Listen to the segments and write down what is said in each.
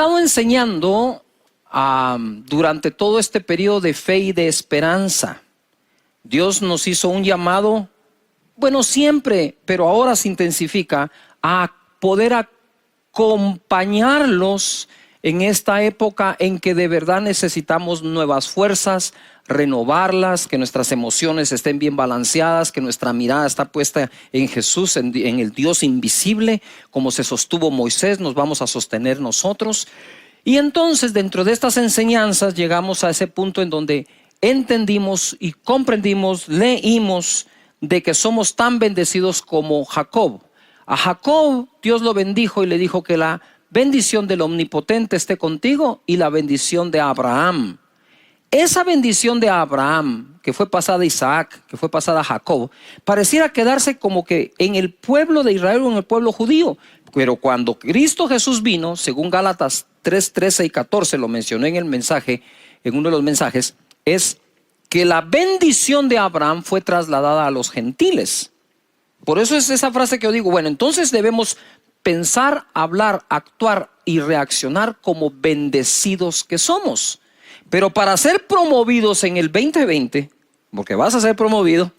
estado enseñando durante todo este periodo de fe y de esperanza. Dios nos hizo un llamado, bueno, siempre, pero ahora se intensifica, a poder acompañarlos en esta época en que de verdad necesitamos nuevas fuerzas, renovarlas, que nuestras emociones estén bien balanceadas, que nuestra mirada está puesta en Jesús, en el Dios invisible. Como se sostuvo Moisés, nos vamos a sostener nosotros. Y entonces, dentro de estas enseñanzas, llegamos a ese punto en donde entendimos y comprendimos, leímos de que somos tan bendecidos como Jacob. A Jacob Dios lo bendijo y le dijo que la bendición del Omnipotente esté contigo y la bendición de Abraham. Esa bendición de Abraham, que fue pasada a Isaac, que fue pasada a Jacob, pareciera quedarse como que en el pueblo de Israel o en el pueblo judío. Pero cuando Cristo Jesús vino, según Gálatas 3, 13 y 14, lo mencioné en el mensaje, en uno de los mensajes, es que la bendición de Abraham fue trasladada a los gentiles. Por eso es esa frase que yo digo, bueno, entonces debemos pensar, hablar, actuar y reaccionar como bendecidos que somos. Pero para ser promovidos en el 2020, porque vas a ser promovido,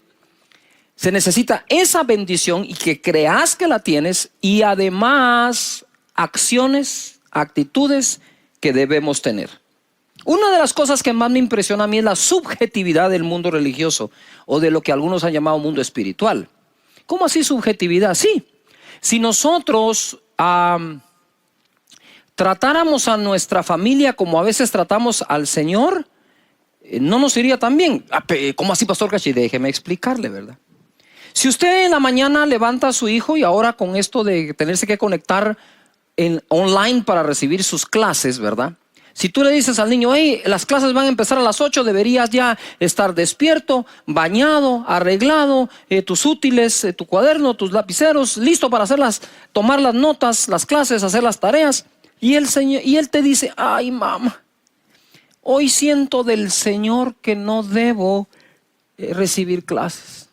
se necesita esa bendición y que creas que la tienes, y además acciones, actitudes que debemos tener. Una de las cosas que más me impresiona a mí es la subjetividad del mundo religioso, o de lo que algunos han llamado mundo espiritual. ¿Cómo así subjetividad? Sí, si nosotros tratáramos a nuestra familia como a veces tratamos al Señor, no nos iría tan bien. ¿Cómo así, Pastor Cachi? Déjeme explicarle, ¿verdad? Si usted en la mañana levanta a su hijo, y ahora con esto de tenerse que conectar online para recibir sus clases, ¿verdad? Si tú le dices al niño, hey, las clases van a empezar a las 8, deberías ya estar despierto, bañado, arreglado, tus útiles, tu cuaderno, tus lapiceros, listo para tomar las notas, las clases, hacer las tareas. Y él te dice, ay, mamá, hoy siento del Señor que no debo recibir clases.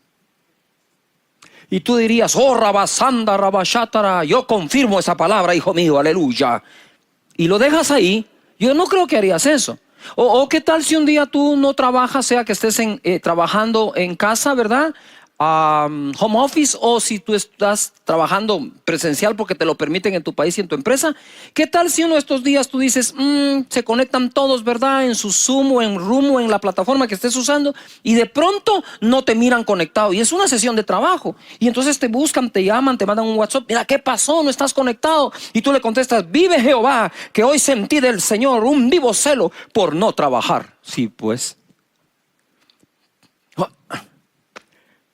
Y tú dirías, oh, rabasanda, rabashatara, yo confirmo esa palabra, hijo mío, aleluya. Y lo dejas ahí. Yo no creo que harías eso. O qué tal si un día tú no trabajas, sea que estés trabajando en casa, ¿verdad? Home office, o si tú estás trabajando presencial porque te lo permiten en tu país y en tu empresa. ¿Qué tal si uno de estos días tú dices, se conectan todos, ¿verdad? En su Zoom o en Room o en la plataforma que estés usando, y de pronto no te miran conectado y es una sesión de trabajo, y entonces te buscan, te llaman, te mandan un WhatsApp, mira, ¿qué pasó? No estás conectado, y tú le contestas, vive Jehová, que hoy sentí del Señor un vivo celo por no trabajar. Sí, pues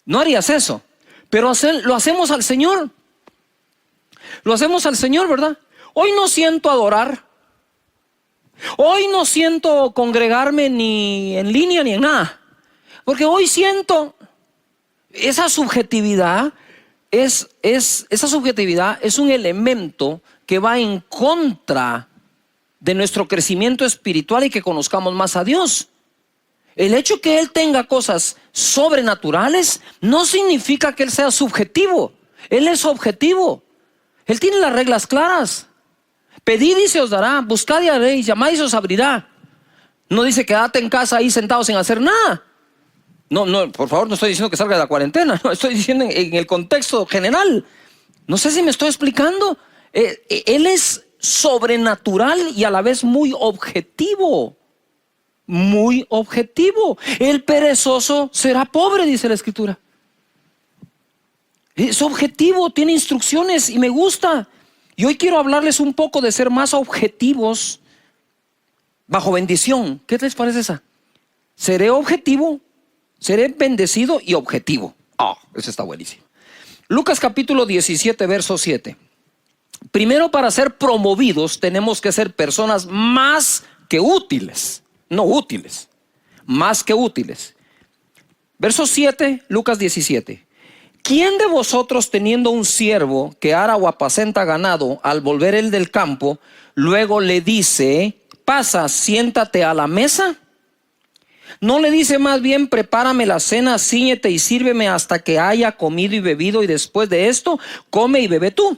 no harías eso, pero lo hacemos al Señor. Lo hacemos al Señor, ¿verdad? Hoy no siento adorar. Hoy no siento congregarme ni en línea ni en nada. Porque hoy siento esa subjetividad. Esa subjetividad es un elemento que va en contra de nuestro crecimiento espiritual y que conozcamos más a Dios. El hecho que Él tenga cosas sobrenaturales no significa que Él sea subjetivo. Él es objetivo. Él tiene las reglas claras. Pedid y se os dará, buscad y haréis, llamad y se os abrirá. No dice quédate en casa ahí sentado sin hacer nada. No, por favor, no estoy diciendo que salga de la cuarentena. No, estoy diciendo en el contexto general. No sé si me estoy explicando. Él es sobrenatural y a la vez muy objetivo. Muy objetivo. El perezoso será pobre, dice la Escritura. Es objetivo, tiene instrucciones y me gusta. Y hoy quiero hablarles un poco de ser más objetivos bajo bendición. ¿Qué les parece esa? Seré objetivo, seré bendecido y objetivo. Eso está buenísimo. Lucas capítulo 17, verso 7. Primero, para ser promovidos tenemos que ser personas más que útiles. No útiles, más que útiles. Verso 7, Lucas 17. ¿Quién de vosotros, teniendo un siervo que ara o apacenta ganado, al volver él del campo, luego le dice, pasa, siéntate a la mesa? ¿No le dice más bien, prepárame la cena, cíñete y sírveme hasta que haya comido y bebido, y después de esto, come y bebe tú?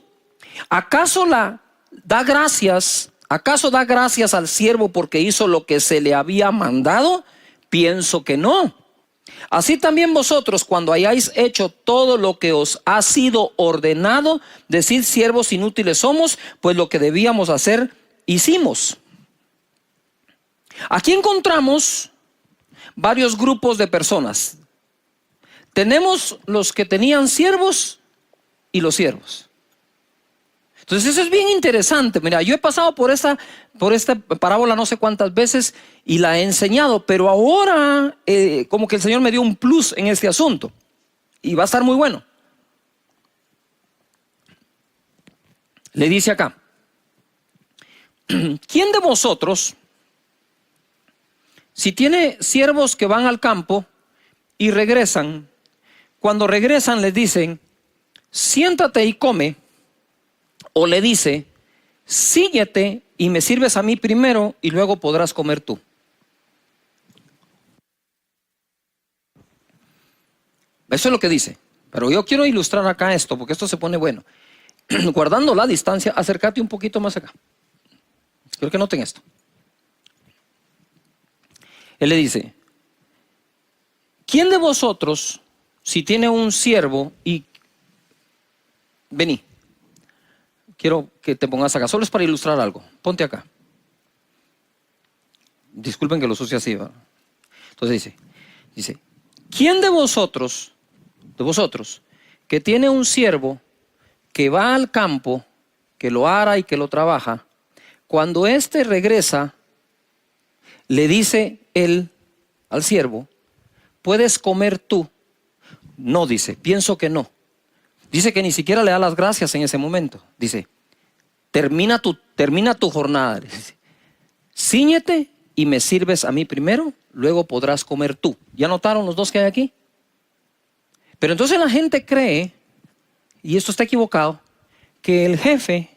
¿Acaso da gracias ¿Acaso da gracias al siervo porque hizo lo que se le había mandado? Pienso que no. Así también vosotros, cuando hayáis hecho todo lo que os ha sido ordenado, decid: siervos inútiles somos, pues lo que debíamos hacer, hicimos. Aquí encontramos varios grupos de personas. Tenemos los que tenían siervos y los siervos. Entonces eso es bien interesante. Mira, yo he pasado por esta parábola no sé cuántas veces y la he enseñado, pero ahora como que el Señor me dio un plus en este asunto y va a estar muy bueno. Le dice acá: ¿quién de vosotros, si tiene siervos que van al campo y regresan, cuando regresan les dicen: siéntate y come? O le dice: síguete y me sirves a mí primero y luego podrás comer tú. Eso es lo que dice. Pero yo quiero ilustrar acá esto, porque esto se pone bueno. Guardando la distancia, acércate un poquito más acá. Quiero que noten esto. Él le dice: ¿quién de vosotros, si tiene un siervo y... Vení. Quiero que te pongas acá, solo es para ilustrar algo. Ponte acá. Disculpen que lo sucie así, ¿verdad? Entonces dice, ¿quién de vosotros, que tiene un siervo que va al campo, que lo ara y que lo trabaja, cuando éste regresa, le dice él al siervo: ¿puedes comer tú? No, dice, pienso que no. Dice que ni siquiera le da las gracias en ese momento. Dice: termina tu jornada. Dice: cíñete y me sirves a mí primero, luego podrás comer tú. ¿Ya notaron los dos que hay aquí? Pero entonces la gente cree, y esto está equivocado, que el jefe,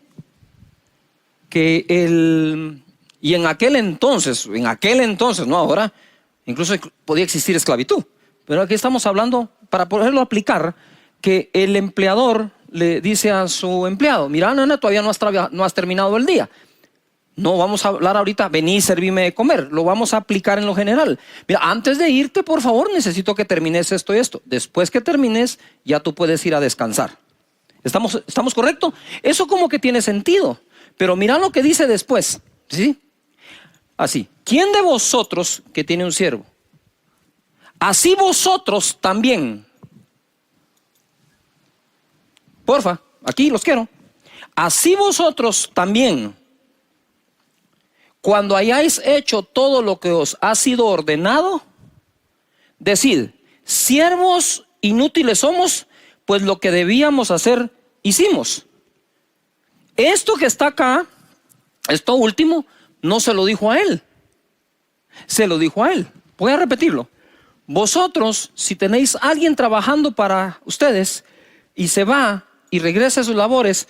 y en aquel entonces, no ahora, incluso podía existir esclavitud. Pero aquí estamos hablando, para poderlo aplicar, que el empleador le dice a su empleado: mira, nena, todavía no has terminado el día. No vamos a hablar ahorita, vení y servime de comer. Lo vamos a aplicar en lo general. Mira, antes de irte, por favor, necesito que termines esto y esto. Después que termines, ya tú puedes ir a descansar. ¿Estamos correctos? Eso como que tiene sentido. Pero mira lo que dice después. ¿Sí? Así: ¿quién de vosotros que tiene un siervo? Así vosotros también. Porfa, aquí los quiero. Así vosotros también, cuando hayáis hecho todo lo que os ha sido ordenado, decid: siervos inútiles somos, pues lo que debíamos hacer, hicimos. Esto que está acá, esto último, no se lo dijo a él. Se lo dijo a él. Voy a repetirlo. Vosotros, si tenéis a alguien trabajando para ustedes y se va y regresa a sus labores,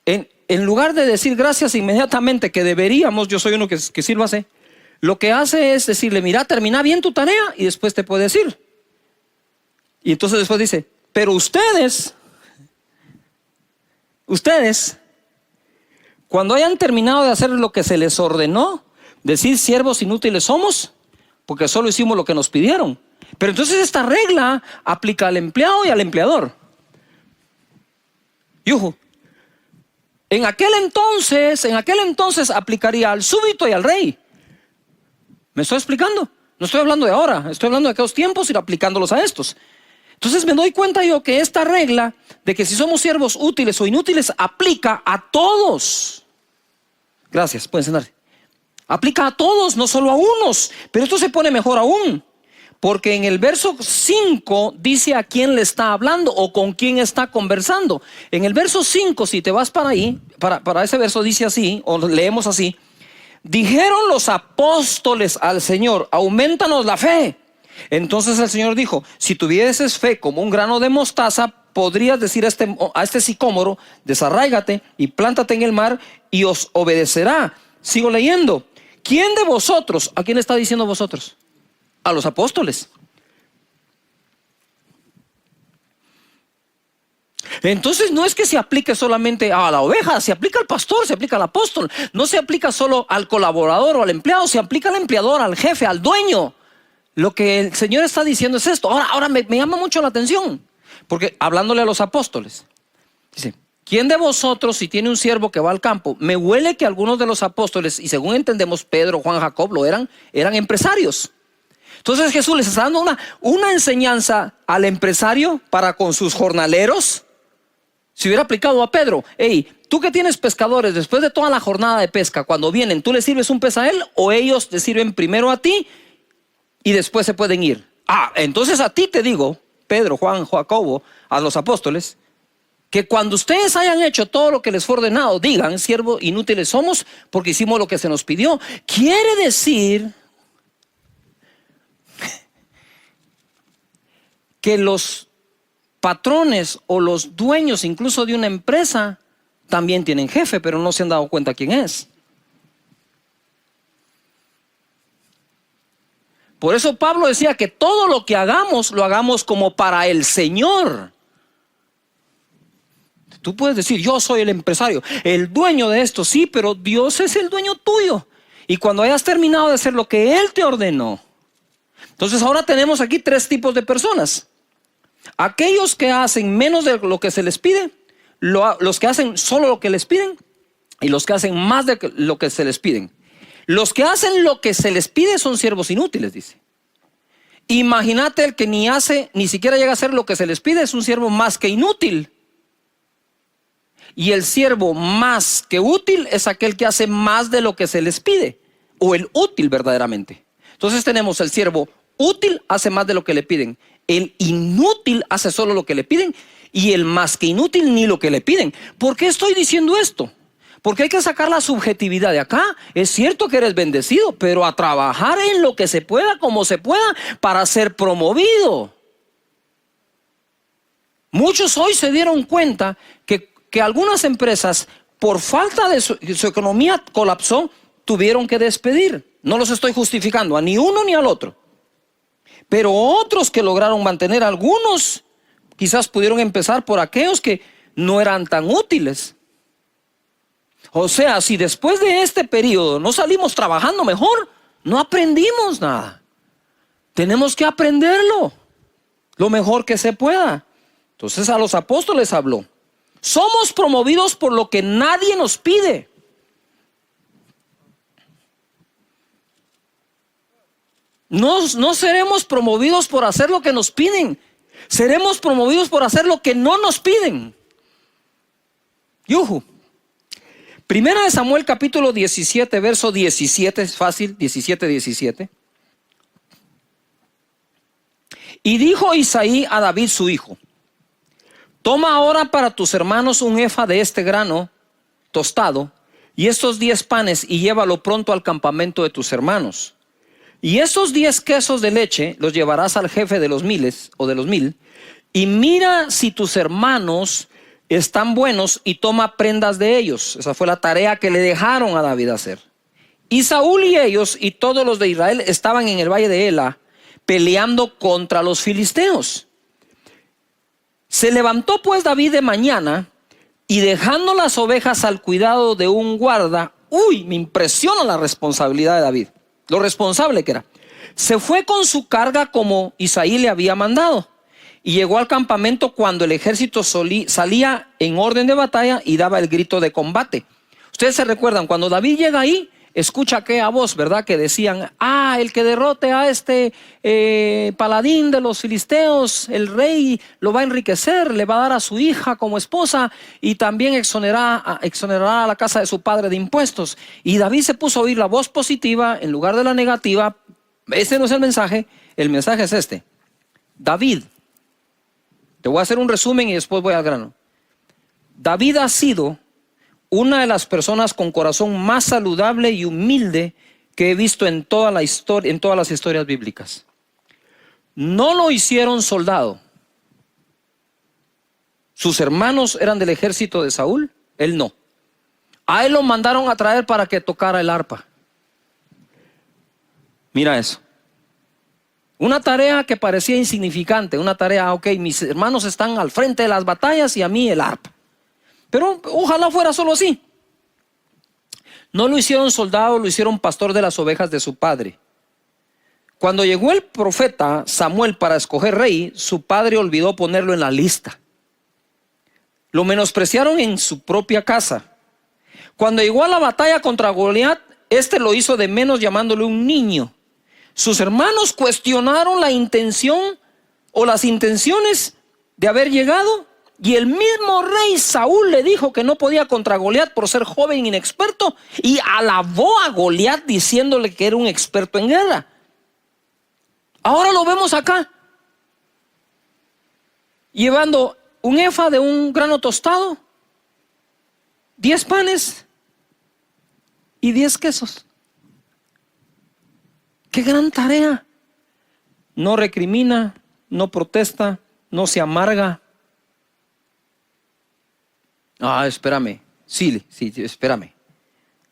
en lugar de decir gracias inmediatamente, que deberíamos, yo soy uno que sí lo hace, lo que hace es decirle: mira, termina bien tu tarea y después te puedes ir. Y entonces después dice: pero ustedes, cuando hayan terminado de hacer lo que se les ordenó, decir: siervos inútiles somos, porque solo hicimos lo que nos pidieron. Pero entonces esta regla aplica al empleado y al empleador. Yuhu. En aquel entonces aplicaría al súbdito y al rey. ¿Me estoy explicando? No estoy hablando de ahora, estoy hablando de aquellos tiempos y aplicándolos a estos. Entonces me doy cuenta yo que esta regla de que si somos siervos útiles o inútiles aplica a todos. Gracias, pueden sentarse. Aplica a todos, no solo a unos. Pero esto se pone mejor aún, porque en el verso 5 dice a quién le está hablando o con quién está conversando. En el verso 5, si te vas para ahí, para ese verso dice así, o leemos así: dijeron los apóstoles al Señor: aumentanos la fe. Entonces el Señor dijo: si tuvieses fe como un grano de mostaza, podrías decir a este sicómoro: desarráigate y plántate en el mar, y os obedecerá. Sigo leyendo. ¿Quién de vosotros? ¿A quién está diciendo vosotros? A los apóstoles. Entonces no es que se aplique solamente a la oveja, se aplica al pastor, se aplica al apóstol. No se aplica solo al colaborador o al empleado, se aplica al empleador, al jefe, al dueño. Lo que el Señor está diciendo es esto. Ahora me llama mucho la atención, porque hablándole a los apóstoles, dice: ¿quién de vosotros, si tiene un siervo que va al campo? Me huele que algunos de los apóstoles, y según entendemos Pedro, Juan, Jacob, eran empresarios. Entonces Jesús les está dando una enseñanza al empresario para con sus jornaleros. Si hubiera aplicado a Pedro: hey, tú que tienes pescadores, después de toda la jornada de pesca, cuando vienen, ¿tú les sirves un pez a él o ellos te sirven primero a ti y después se pueden ir? Entonces a ti te digo, Pedro, Juan, Jacobo, a los apóstoles, que cuando ustedes hayan hecho todo lo que les fue ordenado, digan: siervos inútiles somos, porque hicimos lo que se nos pidió. Quiere decir que los patrones o los dueños incluso de una empresa también tienen jefe, pero no se han dado cuenta quién es. Por eso Pablo decía que todo lo que hagamos, lo hagamos como para el Señor. Tú puedes decir: yo soy el empresario, el dueño de esto. Sí, pero Dios es el dueño tuyo. Y cuando hayas terminado de hacer lo que Él te ordenó. Entonces ahora tenemos aquí tres tipos de personas: aquellos que hacen menos de lo que se les pide, los que hacen solo lo que les piden, y los que hacen más de lo que se les piden. Los que hacen lo que se les pide son siervos inútiles, dice. Imagínate el que ni siquiera llega a hacer lo que se les pide, es un siervo más que inútil. Y el siervo más que útil es aquel que hace más de lo que se les pide, o el útil verdaderamente. Entonces tenemos el siervo útil, hace más de lo que le piden. El inútil hace solo lo que le piden, y el más que inútil ni lo que le piden. ¿Por qué estoy diciendo esto? Porque hay que sacar la subjetividad de acá. Es cierto que eres bendecido, pero a trabajar en lo que se pueda, como se pueda, para ser promovido. Muchos hoy se dieron cuenta que algunas empresas, por falta de su economía colapsó, tuvieron que despedir. No los estoy justificando a ni uno ni al otro. Pero otros que lograron mantener, algunos quizás pudieron empezar por aquellos que no eran tan útiles. O sea, si después de este periodo no salimos trabajando mejor, no aprendimos nada. Tenemos que aprenderlo lo mejor que se pueda. Entonces a los apóstoles habló: somos promovidos por lo que nadie nos pide. No seremos promovidos por hacer lo que nos piden. Seremos promovidos por hacer lo que no nos piden. Yuhu. Primera de Samuel capítulo 17, verso 17, es fácil, 17. Y dijo Isaí a David su hijo: toma ahora para tus hermanos un efa de este grano tostado y estos 10 panes y llévalo pronto al campamento de tus hermanos. Y esos 10 quesos de leche los llevarás al jefe de los 1000 o de los 1000 y mira si tus hermanos están buenos y toma prendas de ellos. Esa fue la tarea que le dejaron a David hacer. Y Saúl y ellos y todos los de Israel estaban en el valle de Ela peleando contra los filisteos. Se levantó pues David de mañana y dejando las ovejas al cuidado de un guarda. Me impresiona la responsabilidad de David, lo responsable que era. Se fue con su carga como Isaí le había mandado. Y llegó al campamento cuando el ejército salía en orden de batalla y daba el grito de combate. Ustedes se recuerdan, cuando David llega ahí, escucha aquella voz, ¿verdad? Que decían: el que derrote a este paladín de los filisteos, el rey lo va a enriquecer, le va a dar a su hija como esposa y también exonerará a la casa de su padre de impuestos. Y David se puso a oír la voz positiva en lugar de la negativa. Este no es el mensaje es este. David, te voy a hacer un resumen y después voy al grano. David ha sido una de las personas con corazón más saludable y humilde que he visto en toda la historia, en todas las historias bíblicas. No lo hicieron soldado. Sus hermanos eran del ejército de Saúl, él no. A él lo mandaron a traer para que tocara el arpa. Mira eso. Una tarea que parecía insignificante, una tarea, ok, mis hermanos están al frente de las batallas y a mí el arpa. Pero ojalá fuera solo así. No lo hicieron soldado, lo hicieron pastor de las ovejas de su padre. Cuando llegó el profeta Samuel para escoger rey, su padre olvidó ponerlo en la lista. Lo menospreciaron en su propia casa. Cuando llegó a la batalla contra Goliat, este lo hizo de menos llamándole un niño. Sus hermanos cuestionaron la intención o las intenciones de haber llegado, y el mismo rey Saúl le dijo que no podía contra Goliat por ser joven e inexperto, y alabó a Goliat diciéndole que era un experto en guerra. Ahora lo vemos acá, llevando un efa de un grano tostado, 10 panes y 10 quesos. ¡Qué gran tarea! No recrimina, no protesta, no se amarga. Espérame. Sí, espérame.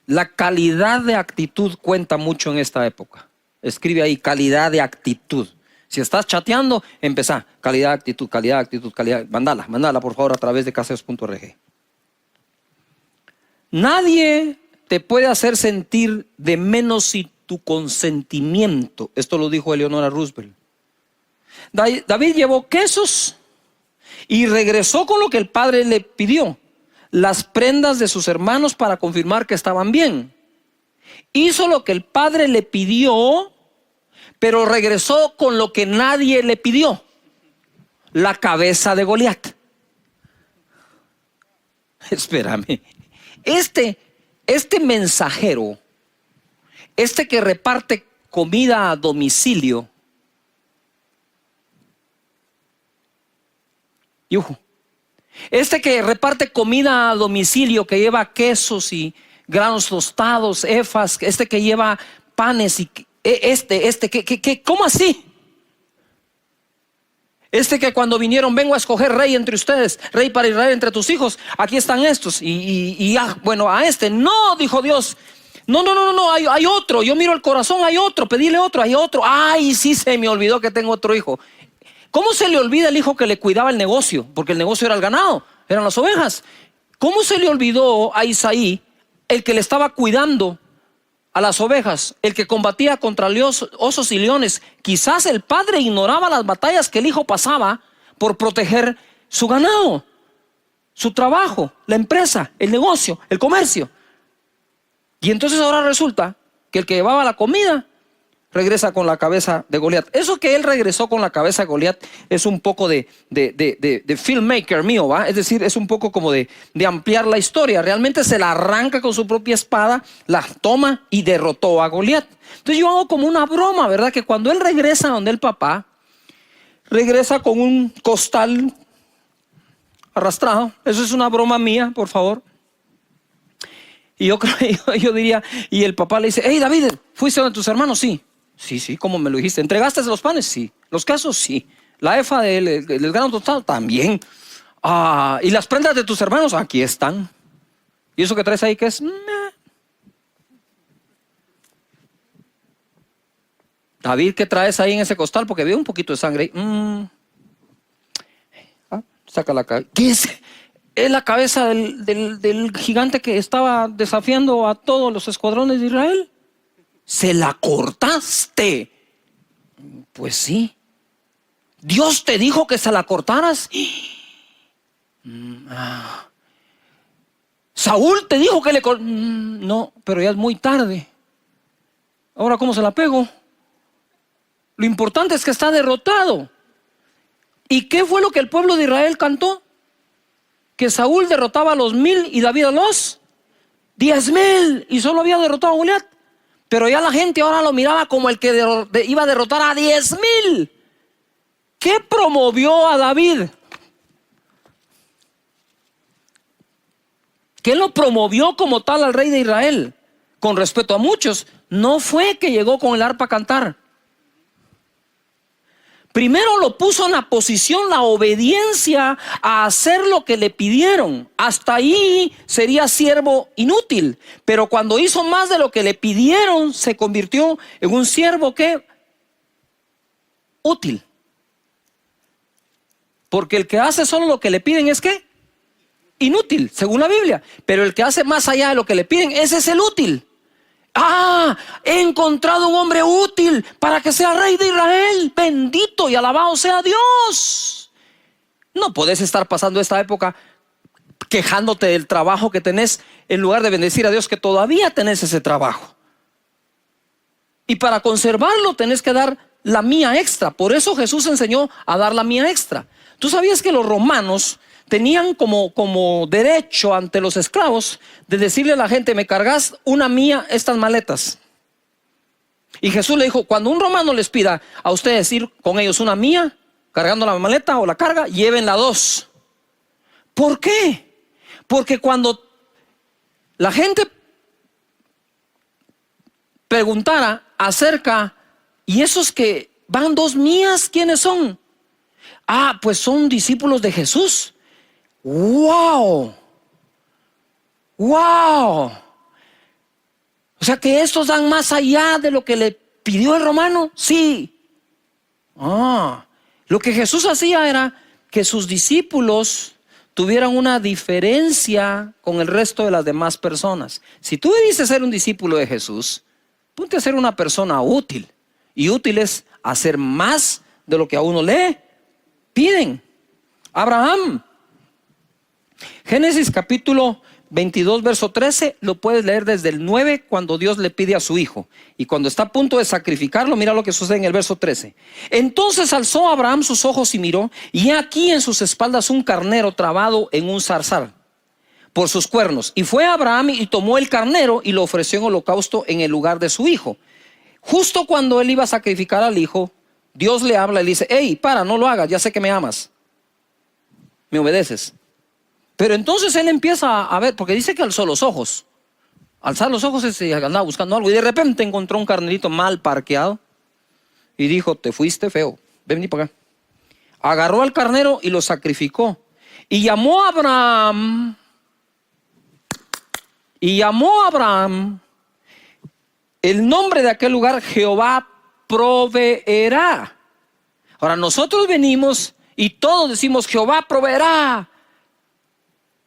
La calidad de actitud cuenta mucho en esta época. Escribe ahí, calidad de actitud. Si estás chateando, empezá. Calidad de actitud, calidad de actitud, calidad. Mándala por favor a través de caseos.org. Nadie te puede hacer sentir de menos sin tu consentimiento. Esto lo dijo Eleonora Roosevelt. David llevó quesos y regresó con lo que el padre le pidió. Las prendas de sus hermanos para confirmar que estaban bien. Hizo lo que el padre le pidió, pero regresó con lo que nadie le pidió: la cabeza de Goliat. Espérame. Este mensajero, que reparte comida a domicilio, que reparte comida a domicilio, que lleva quesos y granos tostados, efas, que lleva panes y ¿cómo así? Que cuando vinieron, vengo a escoger rey entre ustedes, rey para Israel entre tus hijos, aquí están estos, no, dijo Dios. No, hay otro, yo miro el corazón, hay otro, pedile otro, hay otro. Ay, sí, se me olvidó que tengo otro hijo. ¿Cómo se le olvida el hijo que le cuidaba el negocio? Porque el negocio era el ganado, eran las ovejas. ¿Cómo se le olvidó a Isaí el que le estaba cuidando a las ovejas, el que combatía contra osos y leones? Quizás el padre ignoraba las batallas que el hijo pasaba por proteger su ganado, su trabajo, la empresa, el negocio, el comercio. Y entonces ahora resulta que el que llevaba la comida regresa con la cabeza de Goliat. Eso que él regresó con la cabeza de Goliat es un poco de filmmaker mío, ¿va? Es decir, es un poco como de ampliar la historia. Realmente se la arranca con su propia espada, la toma y derrotó a Goliat. Entonces yo hago como una broma, ¿verdad? Que cuando él regresa donde el papá, regresa con un costal arrastrado. Eso es una broma mía, por favor. Y yo diría, y el papá le dice: hey David, ¿fuiste donde tus hermanos? Sí, ¿cómo me lo dijiste? ¿Entregaste los panes? Sí. ¿Los quesos? Sí. ¿La efa del grano tostado? También. ¿Y las prendas de tus hermanos? Aquí están. ¿Y eso que traes ahí qué es? David, ¿qué traes ahí en ese costal? Porque veo un poquito de sangre ahí. Saca la cabeza. ¿Qué es? Es la cabeza del gigante que estaba desafiando a todos los escuadrones de Israel. ¿Se la cortaste? Pues sí. ¿Dios te dijo que se la cortaras? ¿Saúl te dijo que le cortaras? No, pero ya es muy tarde. Ahora, ¿cómo se la pego? Lo importante es que está derrotado. ¿Y qué fue lo que el pueblo de Israel cantó? Que Saúl derrotaba a los 1000 y David a los 10,000, y solo había derrotado a Goliat. Pero ya la gente ahora lo miraba como el que iba a derrotar a 10,000. ¿Qué promovió a David? ¿Qué lo promovió como tal al rey de Israel? Con respeto a muchos, no fue que llegó con el arpa a cantar. Primero lo puso en la posición, la obediencia a hacer lo que le pidieron. Hasta ahí sería siervo inútil. Pero cuando hizo más de lo que le pidieron, se convirtió en un siervo que útil. Porque el que hace solo lo que le piden es ¿qué? Inútil, según la Biblia. Pero el que hace más allá de lo que le piden, ese es el útil. He encontrado un hombre útil para que sea rey de Israel. Bendito y alabado sea Dios. No puedes estar pasando esta época quejándote del trabajo que tenés, en lugar de bendecir a Dios que todavía tenés ese trabajo. Y para conservarlo tenés que dar la mía extra. Por eso Jesús enseñó a dar la mía extra. ¿Tú sabías que los romanos tenían como derecho ante los esclavos de decirle a la gente: me cargas una mía estas maletas? Y Jesús le dijo: cuando un romano les pida a ustedes ir con ellos una mía, cargando la maleta o la carga, llévenla dos. ¿Por qué? Porque cuando la gente preguntara acerca, ¿y esos que van dos mías, quiénes son? Pues son discípulos de Jesús. ¡Wow! ¡Wow! O sea que estos dan más allá de lo que le pidió el romano. Sí. Lo que Jesús hacía era que sus discípulos tuvieran una diferencia con el resto de las demás personas. Si tú dices ser un discípulo de Jesús, ponte a ser una persona útil. Y útil es hacer más de lo que a uno le piden. Abraham, Génesis capítulo 22 verso 13, lo puedes leer desde el 9, cuando Dios le pide a su hijo. Y cuando está a punto de sacrificarlo, mira lo que sucede en el verso 13. Entonces alzó Abraham sus ojos y miró, y aquí en sus espaldas un carnero trabado en un zarzal por sus cuernos. Y fue Abraham y tomó el carnero y lo ofreció en holocausto en el lugar de su hijo. Justo cuando él iba a sacrificar al hijo, Dios le habla y le dice: hey, no lo hagas, ya sé que me amas, me obedeces. Pero entonces él empieza a ver, porque dice que alzó los ojos. Alzar los ojos es andaba buscando algo, y de repente encontró un carnerito mal parqueado y dijo: te fuiste feo, ven para acá. Agarró al carnero y lo sacrificó. Y llamó a Abraham el nombre de aquel lugar: Jehová proveerá. Ahora nosotros venimos y todos decimos: Jehová proveerá,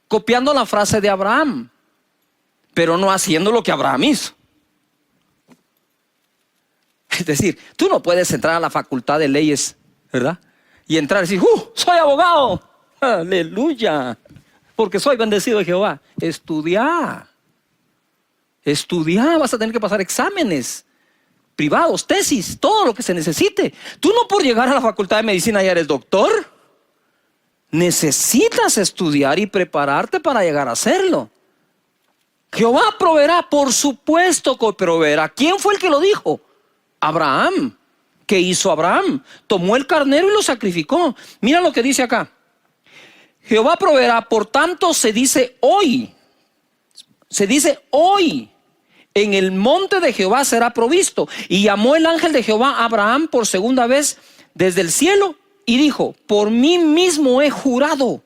copiando la frase de Abraham, pero no haciendo lo que Abraham hizo. Es decir, tú no puedes entrar a la facultad de leyes, ¿verdad? Y entrar y decir: soy abogado, aleluya, porque soy bendecido de Jehová. Estudia, vas a tener que pasar exámenes privados, tesis, todo lo que se necesite. Tú no por llegar a la facultad de medicina ya eres doctor. Necesitas estudiar y prepararte para llegar a hacerlo. Jehová proveerá, por supuesto que proveerá. ¿Quién fue el que lo dijo? Abraham. ¿Qué hizo Abraham? Tomó el carnero y lo sacrificó. Mira lo que dice acá: Jehová proveerá, por tanto se dice hoy, en el monte de Jehová será provisto. Y llamó el ángel de Jehová a Abraham por segunda vez desde el cielo y dijo: por mí mismo he jurado,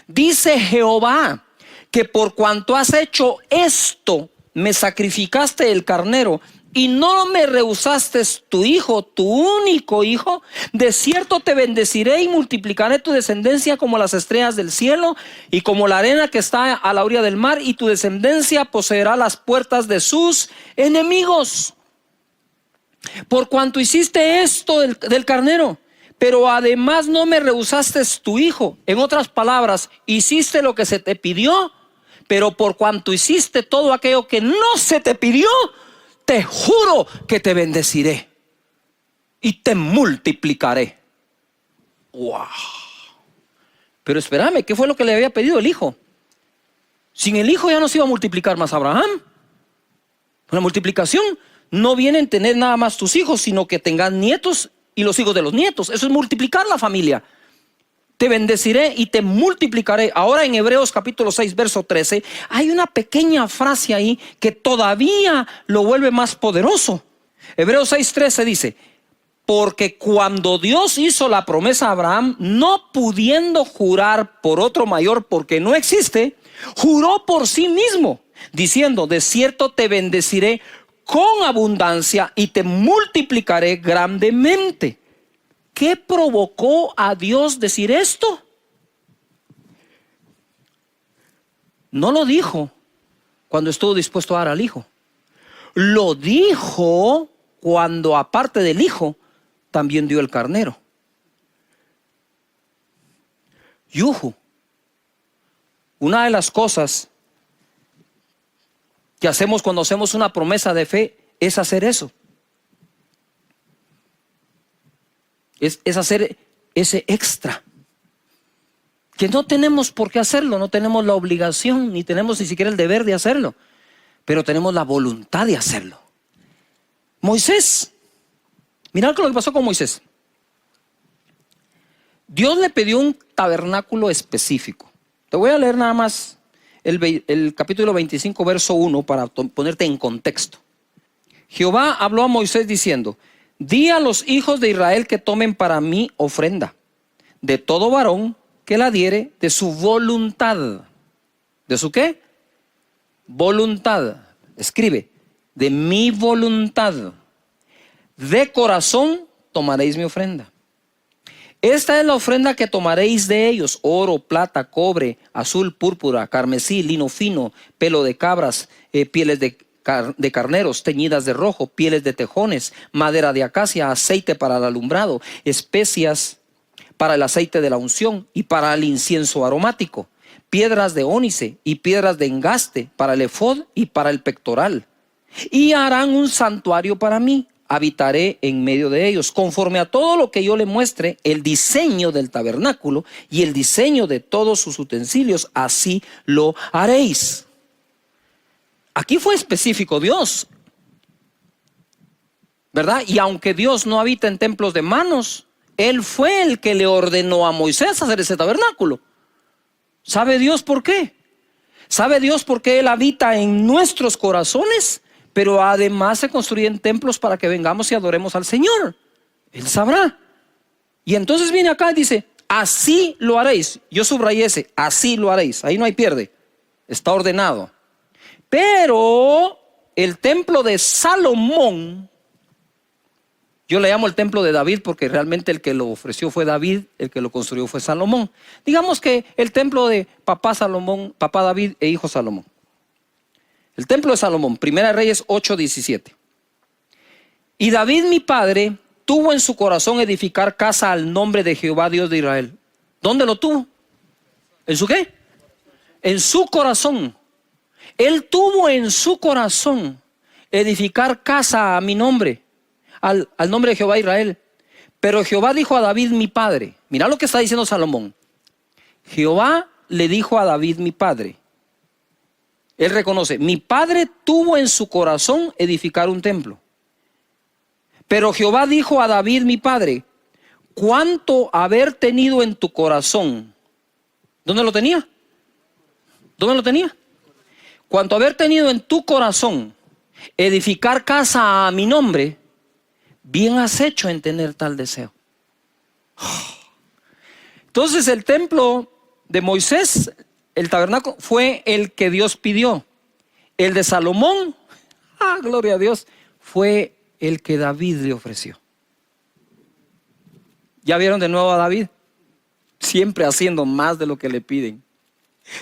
dice Jehová, que por cuanto has hecho esto, me sacrificaste el carnero y no me rehusaste tu hijo, tu único hijo, de cierto te bendeciré y multiplicaré tu descendencia como las estrellas del cielo y como la arena que está a la orilla del mar, y tu descendencia poseerá las puertas de sus enemigos. Por cuanto hiciste esto del carnero, pero además no me rehusaste tu hijo. En otras palabras, hiciste lo que se te pidió, pero por cuanto hiciste todo aquello que no se te pidió, te juro que te bendeciré y te multiplicaré. ¡Wow! Pero espérame, ¿qué fue lo que le había pedido el hijo? Sin el hijo ya no se iba a multiplicar más Abraham. La multiplicación no viene en tener nada más tus hijos, sino que tengas nietos y los hijos de los nietos. Eso es multiplicar la familia. Te bendeciré y te multiplicaré. Ahora en Hebreos capítulo 6 verso 13 hay una pequeña frase ahí que todavía lo vuelve más poderoso. Hebreos 6:13 dice: porque cuando Dios hizo la promesa a Abraham, no pudiendo jurar por otro mayor porque no existe, juró por sí mismo, diciendo: de cierto te bendeciré con abundancia y te multiplicaré grandemente. ¿qué provocó a Dios decir esto? No lo dijo cuando estuvo dispuesto a dar al Hijo. Lo dijo cuando, aparte del Hijo, también dio el carnero. Yuhu. Una de las cosas que hacemos cuando hacemos una promesa de fe es hacer eso. Es hacer ese extra. Que no tenemos por qué hacerlo, no tenemos la obligación, ni tenemos ni siquiera el deber de hacerlo, pero tenemos la voluntad de hacerlo. Moisés, mirad lo que pasó con Moisés. Dios le pidió un tabernáculo específico. Te voy a leer nada más el capítulo 25, verso 1, para ponerte en contexto. Jehová habló a Moisés diciendo: di a los hijos de Israel que tomen para mí ofrenda de todo varón que la diere de su voluntad. ¿De su qué? Voluntad. Escribe: de mi voluntad. De corazón tomaréis mi ofrenda. Esta es la ofrenda que tomaréis de ellos: oro, plata, cobre, azul, púrpura, carmesí, lino fino, pelo de cabras, pieles de carneros teñidas de rojo, pieles de tejones, madera de acacia, aceite para el alumbrado, especias para el aceite de la unción y para el incienso aromático, piedras de ónice y piedras de engaste para el efod y para el pectoral. Y harán un santuario para mí, habitaré en medio de ellos, conforme a todo lo que yo le muestre, el diseño del tabernáculo y el diseño de todos sus utensilios, así lo haréis. Aquí fue específico Dios, ¿verdad? Y aunque Dios no habita en templos de manos, Él fue el que le ordenó a Moisés hacer ese tabernáculo. ¿Sabe Dios por qué? ¿Sabe Dios por qué Él habita en nuestros corazones? Pero además se construyen templos para que vengamos y adoremos al Señor. Él sabrá. Y entonces viene acá y dice: así lo haréis. Yo subrayé ese: así lo haréis. Ahí no hay pierde. Está ordenado. Pero el templo de Salomón, yo le llamo el templo de David porque realmente el que lo ofreció fue David, el que lo construyó fue Salomón. Digamos que el templo de papá Salomón, papá David e hijo Salomón. El templo de Salomón, Primera Reyes 8:17. Y David mi padre tuvo en su corazón edificar casa al nombre de Jehová Dios de Israel. ¿Dónde lo tuvo? ¿En su qué? En su corazón. Él tuvo en su corazón edificar casa a mi nombre, al nombre de Jehová Israel. Pero Jehová dijo a David mi padre. Mira lo que está diciendo Salomón. Jehová le dijo a David mi padre. Él reconoce: mi padre tuvo en su corazón edificar un templo. Pero Jehová dijo a David mi padre: cuánto haber tenido en tu corazón. ¿Dónde lo tenía? ¿Dónde lo tenía? Cuanto haber tenido en tu corazón edificar casa a mi nombre, bien has hecho en tener tal deseo. Entonces el templo de Moisés, el tabernáculo, fue el que Dios pidió. El de Salomón, gloria a Dios, fue el que David le ofreció. ¿Ya vieron de nuevo a David? Siempre haciendo más de lo que le piden.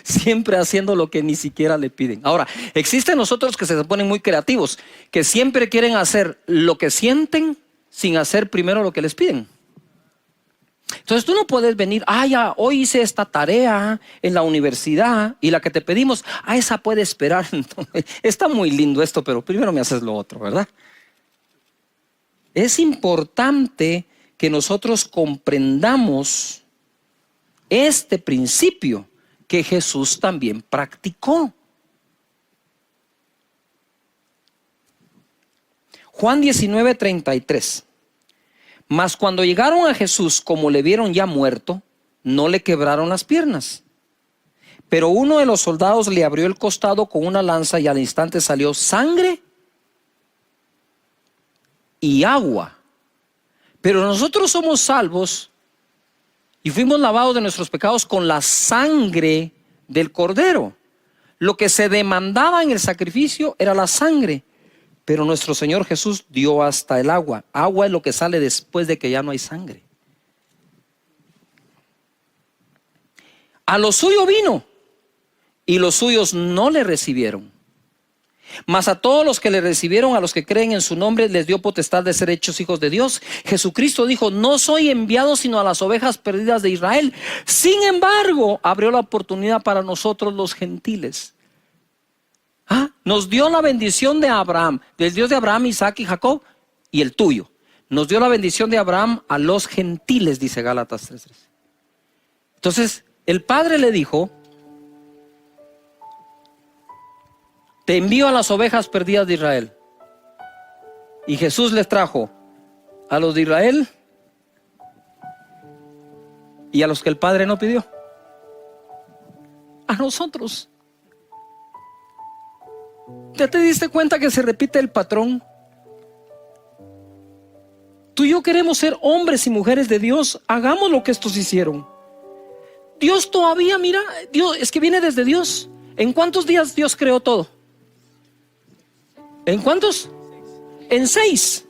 Siempre haciendo lo que ni siquiera le piden. Ahora, existen nosotros que se ponen muy creativos, que siempre quieren hacer lo que sienten sin hacer primero lo que les piden. Entonces tú no puedes venir: ya, hoy hice esta tarea en la universidad y la que te pedimos, esa puede esperar. Está muy lindo esto, pero primero me haces lo otro, ¿verdad? Es importante que nosotros comprendamos este principio que Jesús también practicó. Juan 19:33. Mas cuando llegaron a Jesús, como le vieron ya muerto, no le quebraron las piernas. Pero uno de los soldados le abrió el costado con una lanza y al instante salió sangre y agua. Pero nosotros somos salvos y fuimos lavados de nuestros pecados con la sangre del Cordero. Lo que se demandaba en el sacrificio era la sangre, pero nuestro Señor Jesús dio hasta el agua. Agua es lo que sale después de que ya no hay sangre. A lo suyo vino, y los suyos no le recibieron. Mas a todos los que le recibieron, a los que creen en su nombre, les dio potestad de ser hechos hijos de Dios. Jesucristo dijo: no soy enviado sino a las ovejas perdidas de Israel. Sin embargo, abrió la oportunidad para nosotros los gentiles. Nos dio la bendición de Abraham, del Dios de Abraham, Isaac y Jacob, y el tuyo. Nos dio la bendición de Abraham a los gentiles, dice Gálatas 3:3. Entonces, el Padre le dijo: te envío a las ovejas perdidas de Israel. Y Jesús les trajo a los de Israel y a los que el Padre no pidió. A nosotros. ¿Ya te diste cuenta que se repite el patrón? Tú y yo queremos ser hombres y mujeres de Dios. Hagamos lo que estos hicieron. Dios todavía, mira, Dios, es que viene desde Dios. ¿En cuántos días Dios creó todo? ¿En cuántos? En 6.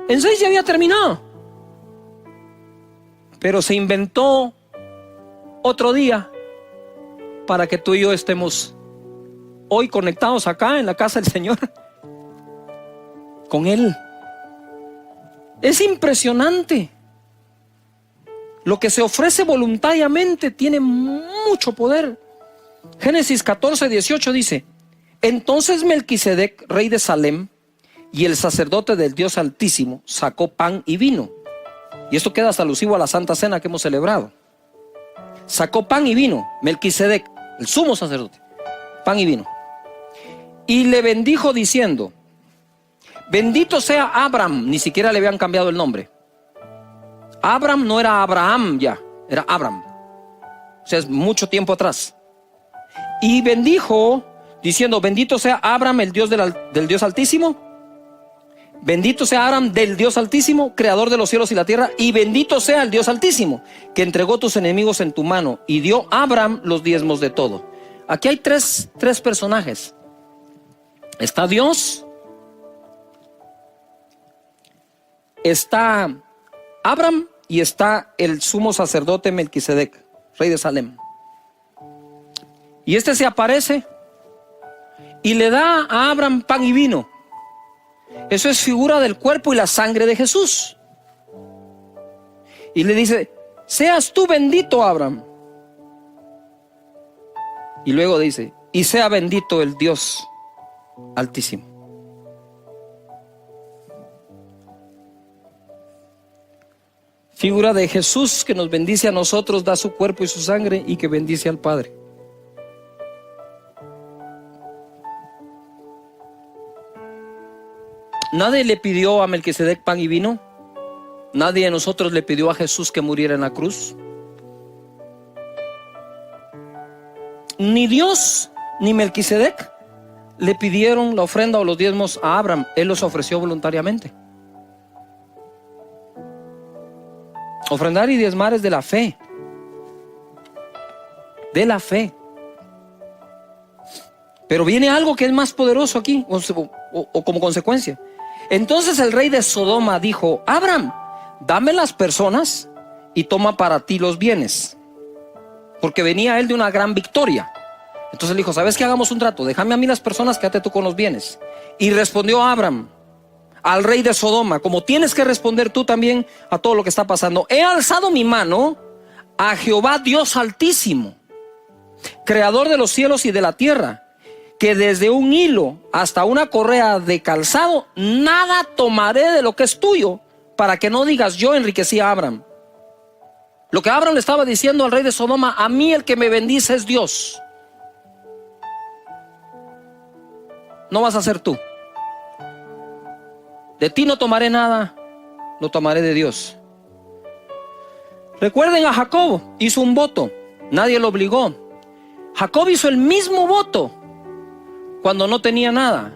En 6 ya había terminado. Pero se inventó otro día para que tú y yo estemos hoy conectados acá en la casa del Señor con Él. Es impresionante. Lo que se ofrece voluntariamente tiene mucho poder. Génesis 14:18 dice: entonces Melquisedec, rey de Salem, y el sacerdote del Dios Altísimo, sacó pan y vino. Y esto queda hasta alusivo a la Santa Cena que hemos celebrado. Sacó pan y vino, Melquisedec, el sumo sacerdote, pan y vino. Y le bendijo diciendo: bendito sea Abram. Ni siquiera le habían cambiado el nombre. Abram no era Abraham ya, era Abram. O sea, es mucho tiempo atrás. Y bendijo diciendo: bendito sea Abram, el Dios del Dios Altísimo. Bendito sea Abram del Dios Altísimo, creador de los cielos y la tierra. Y bendito sea el Dios Altísimo, que entregó tus enemigos en tu mano y dio a Abram los diezmos de todo. Aquí hay tres personajes. Está Dios, está Abram y está el sumo sacerdote Melquisedec, rey de Salem. Y este se aparece y le da a Abram pan y vino. Eso es figura del cuerpo y la sangre de Jesús. Y le dice: seas tú bendito, Abram. Y luego dice: y sea bendito el Dios Altísimo. Figura de Jesús que nos bendice a nosotros, da su cuerpo y su sangre, y que bendice al Padre. Nadie le pidió a Melquisedec pan y vino. Nadie de nosotros le pidió a Jesús que muriera en la cruz. Ni Dios ni Melquisedec le pidieron la ofrenda o los diezmos a Abraham. Él los ofreció voluntariamente. Ofrendar y diezmar es de la fe. De la fe. Pero viene algo que es más poderoso aquí, o como consecuencia. Entonces el rey de Sodoma dijo: Abraham, dame las personas y toma para ti los bienes. Porque venía él de una gran victoria. Entonces le dijo: ¿sabes qué? Hagamos un trato. Déjame a mí las personas, quédate tú con los bienes. Y respondió Abraham al rey de Sodoma, como tienes que responder tú también a todo lo que está pasando: he alzado mi mano a Jehová Dios Altísimo, creador de los cielos y de la tierra, que desde un hilo hasta una correa de calzado nada tomaré de lo que es tuyo, para que no digas: yo enriquecí a Abraham. Lo que Abraham le estaba diciendo al rey de Sodoma: a mí el que me bendice es Dios. No vas a ser tú. De ti no tomaré nada, lo tomaré de Dios. Recuerden a Jacob, hizo un voto, nadie lo obligó. Jacob hizo el mismo voto cuando no tenía nada.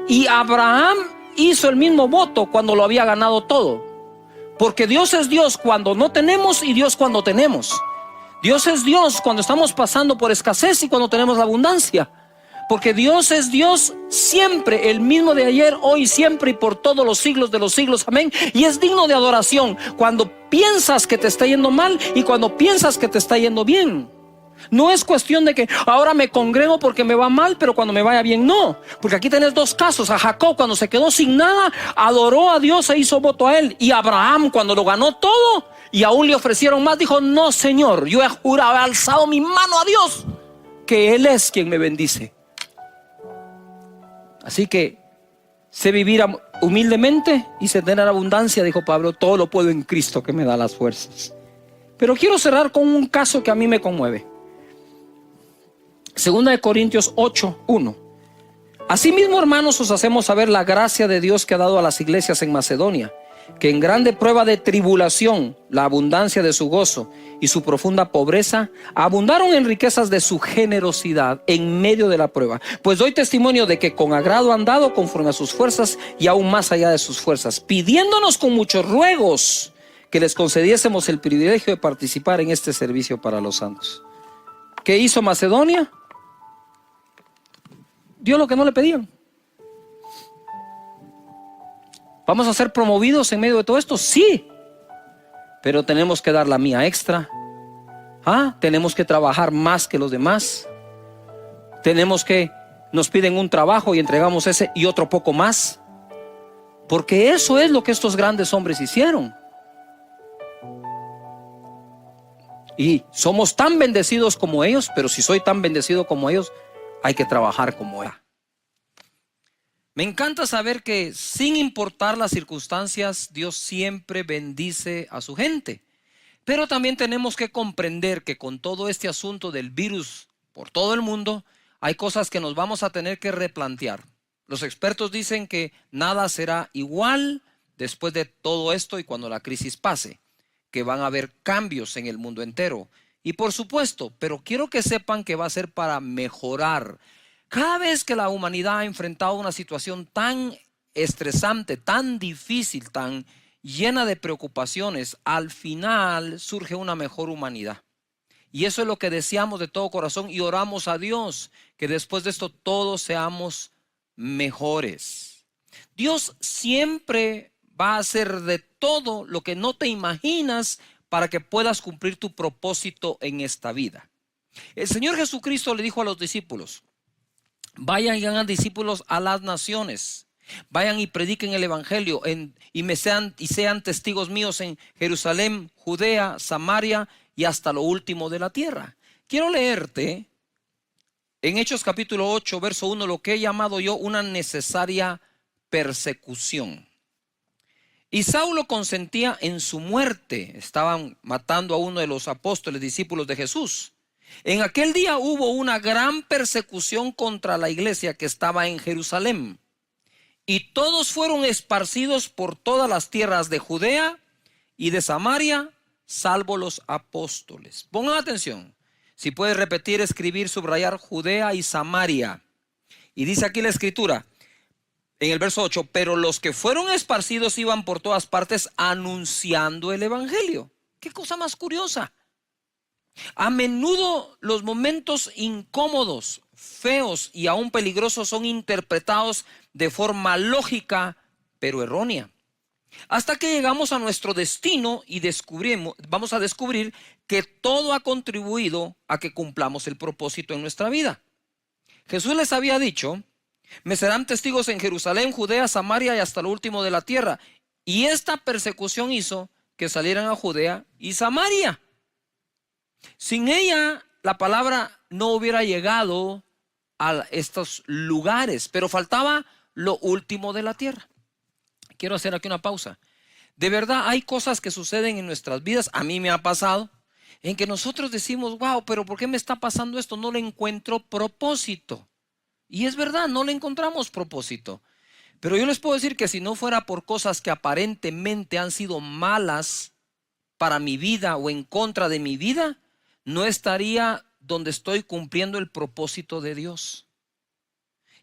Y Abraham hizo el mismo voto cuando lo había ganado todo. Porque Dios es Dios cuando no tenemos y Dios cuando tenemos. Dios es Dios cuando estamos pasando por escasez y cuando tenemos abundancia. Porque Dios es Dios siempre, el mismo de ayer, hoy, siempre y por todos los siglos de los siglos. Amén. Y es digno de adoración cuando piensas que te está yendo mal y cuando piensas que te está yendo bien. No es cuestión de que ahora me congrego porque me va mal, pero cuando me vaya bien, no. Porque aquí tenés dos casos. A Jacob, cuando se quedó sin nada, adoró a Dios e hizo voto a él. Y a Abraham, cuando lo ganó todo y aún le ofrecieron más, dijo: no, Señor, yo he jurado, he alzado mi mano a Dios, que Él es quien me bendice. Así que sé vivir humildemente y sé tener abundancia, dijo Pablo. Todo lo puedo en Cristo que me da las fuerzas. Pero quiero cerrar con un caso que a mí me conmueve. Segunda de Corintios 8:1. Asimismo, hermanos, os hacemos saber la gracia de Dios que ha dado a las iglesias en Macedonia, que en grande prueba de tribulación, la abundancia de su gozo y su profunda pobreza abundaron en riquezas de su generosidad en medio de la prueba. Pues doy testimonio de que con agrado han dado conforme a sus fuerzas y aún más allá de sus fuerzas, pidiéndonos con muchos ruegos que les concediésemos el privilegio de participar en este servicio para los santos. ¿Qué hizo Macedonia? Dio lo que no le pedían. ¿Vamos a ser promovidos en medio de todo esto? Sí. Pero tenemos que dar la mía extra. Tenemos que trabajar más que los demás. Nos piden un trabajo y entregamos ese y otro poco más. Porque eso es lo que estos grandes hombres hicieron. Y somos tan bendecidos como ellos, pero si soy tan bendecido como ellos, hay que trabajar como ellos. Me encanta saber que sin importar las circunstancias, Dios siempre bendice a su gente. Pero también tenemos que comprender que con todo este asunto del virus por todo el mundo, hay cosas que nos vamos a tener que replantear. Los expertos dicen que nada será igual después de todo esto y cuando la crisis pase, que van a haber cambios en el mundo entero. Y por supuesto, pero quiero que sepan que va a ser para mejorar. Cada vez que la humanidad ha enfrentado una situación tan estresante, tan difícil, tan llena de preocupaciones, al final surge una mejor humanidad. Y eso es lo que deseamos de todo corazón y oramos a Dios, que después de esto todos seamos mejores. Dios siempre va a hacer de todo lo que no te imaginas para que puedas cumplir tu propósito en esta vida. El Señor Jesucristo le dijo a los discípulos: vayan y hagan discípulos a las naciones. Vayan y prediquen el evangelio y sean testigos míos en Jerusalén, Judea, Samaria y hasta lo último de la tierra. Quiero leerte en Hechos capítulo 8, verso 1, lo que he llamado yo una necesaria persecución. Y Saulo consentía en su muerte. Estaban matando a uno de los apóstoles, discípulos de Jesús. En aquel día hubo una gran persecución contra la iglesia que estaba en Jerusalén. Y todos fueron esparcidos por todas las tierras de Judea y de Samaria, salvo los apóstoles. Pongan atención. Si puedes repetir, escribir, subrayar Judea y Samaria. Y dice aquí la escritura, en el verso 8, pero los que fueron esparcidos iban por todas partes anunciando el evangelio. ¿Qué cosa más curiosa? A menudo los momentos incómodos, feos y aún peligrosos son interpretados de forma lógica, pero errónea. Hasta que llegamos a nuestro destino y vamos a descubrir que todo ha contribuido a que cumplamos el propósito en nuestra vida. Jesús les había dicho: me serán testigos en Jerusalén, Judea, Samaria y hasta lo último de la tierra. Y esta persecución hizo que salieran a Judea y Samaria. Sin ella, la palabra no hubiera llegado a estos lugares, pero faltaba lo último de la tierra. Quiero hacer aquí una pausa. De verdad, hay cosas que suceden en nuestras vidas, a mí me ha pasado, en que nosotros decimos: wow, pero ¿por qué me está pasando esto? No le encuentro propósito. Y es verdad, no le encontramos propósito. Pero yo les puedo decir que si no fuera por cosas que aparentemente han sido malas para mi vida o en contra de mi vida, no estaría donde estoy cumpliendo el propósito de Dios.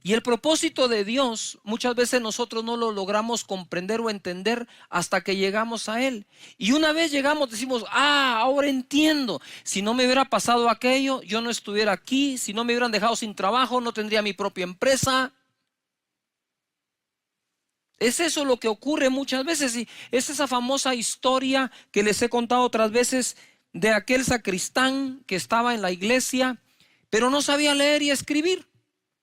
Y el propósito de Dios muchas veces nosotros no lo logramos comprender o entender hasta que llegamos a Él. Y una vez llegamos decimos, ahora entiendo. Si no me hubiera pasado aquello, yo no estuviera aquí. Si no me hubieran dejado sin trabajo, no tendría mi propia empresa. Es eso lo que ocurre muchas veces. Y es esa famosa historia que les he contado otras veces de aquel sacristán que estaba en la iglesia, pero no sabía leer y escribir.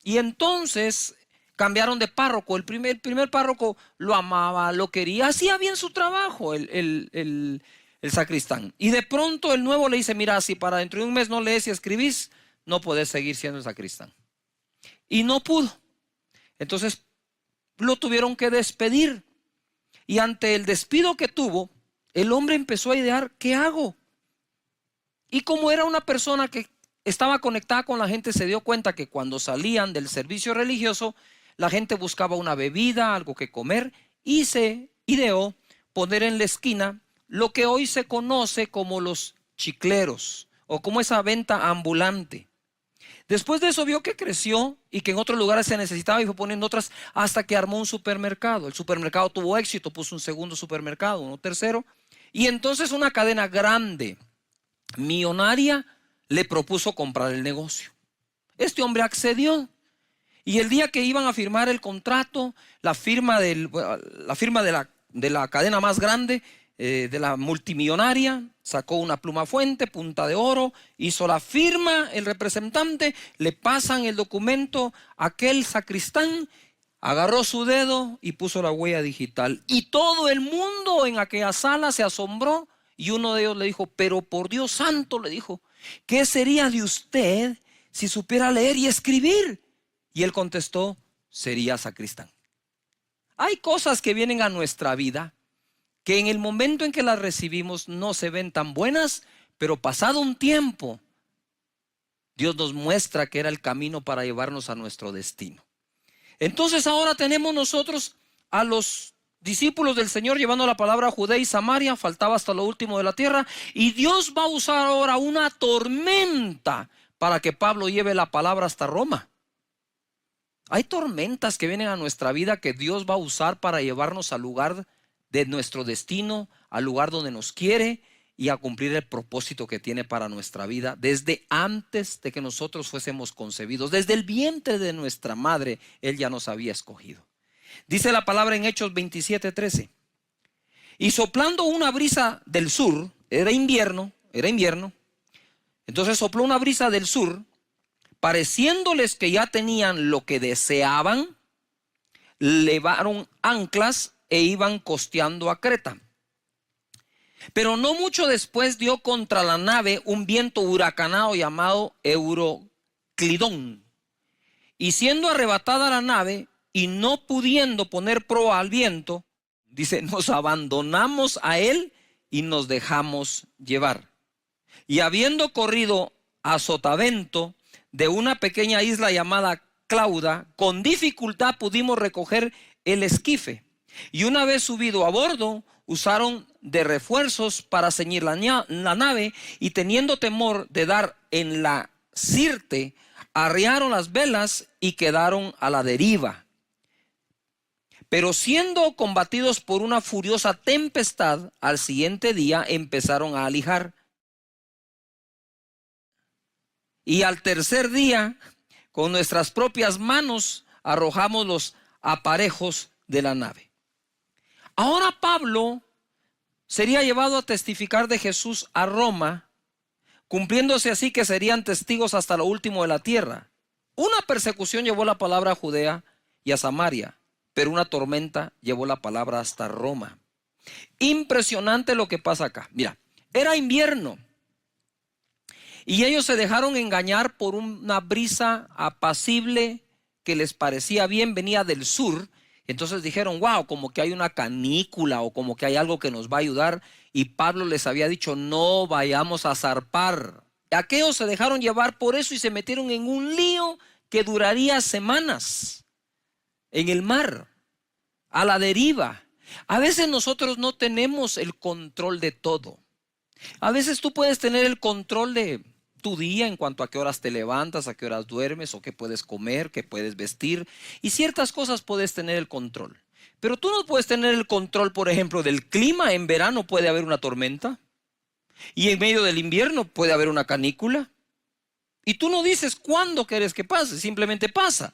Y entonces cambiaron de párroco. El primer párroco lo amaba, lo quería, hacía bien su trabajo el sacristán. Y de pronto el nuevo le dice, mira, si para dentro de un mes no lees y escribís, no podés seguir siendo el sacristán. Y no pudo. Entonces lo tuvieron que despedir. Y ante el despido que tuvo, el hombre empezó a idear, ¿qué hago? Y como era una persona que estaba conectada con la gente, se dio cuenta que cuando salían del servicio religioso, la gente buscaba una bebida, algo que comer, y se ideó poner en la esquina lo que hoy se conoce como los chicleros, o como esa venta ambulante. Después de eso vio que creció y que en otros lugares se necesitaba y fue poniendo otras hasta que armó un supermercado. El supermercado tuvo éxito, puso un segundo supermercado, un tercero, y entonces una cadena grande, millonaria, le propuso comprar el negocio. Este hombre accedió y el día que iban a firmar el contrato, la firma de la cadena más grande, de la multimillonaria, sacó una pluma fuente, punta de oro, hizo la firma, el representante, le pasan el documento a aquel sacristán, agarró su dedo y puso la huella digital. Y todo el mundo en aquella sala se asombró y uno de ellos le dijo, pero por Dios santo, le dijo, ¿qué sería de usted si supiera leer y escribir? Y él contestó, sería sacristán. Hay cosas que vienen a nuestra vida que en el momento en que las recibimos no se ven tan buenas, pero pasado un tiempo, Dios nos muestra que era el camino para llevarnos a nuestro destino. Entonces ahora tenemos nosotros a los discípulos del Señor llevando la palabra a Judea y Samaria, faltaba hasta lo último de la tierra, y Dios va a usar ahora una tormenta para que Pablo lleve la palabra hasta Roma. Hay tormentas que vienen a nuestra vida que Dios va a usar para llevarnos al lugar de nuestro destino, al lugar donde nos quiere y a cumplir el propósito que tiene para nuestra vida desde antes de que nosotros fuésemos concebidos. Desde el vientre de nuestra madre, Él ya nos había escogido. Dice la palabra en Hechos 27:13. Y soplando una brisa del sur, era invierno, entonces sopló una brisa del sur, pareciéndoles que ya tenían lo que deseaban, levaron anclas e iban costeando a Creta. Pero no mucho después dio contra la nave un viento huracanado llamado Euroclidón. Y siendo arrebatada la nave y no pudiendo poner proa al viento, dice, nos abandonamos a él y nos dejamos llevar. Y habiendo corrido a sotavento de una pequeña isla llamada Clauda, con dificultad pudimos recoger el esquife. Y una vez subido a bordo, usaron de refuerzos para ceñir la nave, y teniendo temor de dar en la sirte, arriaron las velas y quedaron a la deriva. Pero siendo combatidos por una furiosa tempestad, al siguiente día empezaron a alijar. Y al tercer día, con nuestras propias manos, arrojamos los aparejos de la nave. Ahora Pablo sería llevado a testificar de Jesús a Roma, cumpliéndose así que serían testigos hasta lo último de la tierra. Una persecución llevó la palabra a Judea y a Samaria, pero una tormenta llevó la palabra hasta Roma. Impresionante lo que pasa acá. Mira, era invierno y ellos se dejaron engañar por una brisa apacible que les parecía bien, venía del sur. Entonces dijeron, wow, como que hay una canícula o como que hay algo que nos va a ayudar. Y Pablo les había dicho, no vayamos a zarpar. Aquellos se dejaron llevar por eso y se metieron en un lío que duraría semanas en el mar, a la deriva. A veces nosotros no tenemos el control de todo. A veces tú puedes tener el control de tu día en cuanto a qué horas te levantas, a qué horas duermes, o qué puedes comer, qué puedes vestir. Y ciertas cosas puedes tener el control. Pero tú no puedes tener el control, por ejemplo, del clima. En verano puede haber una tormenta. Y en medio del invierno puede haber una canícula. Y tú no dices cuándo quieres que pase, simplemente pasa.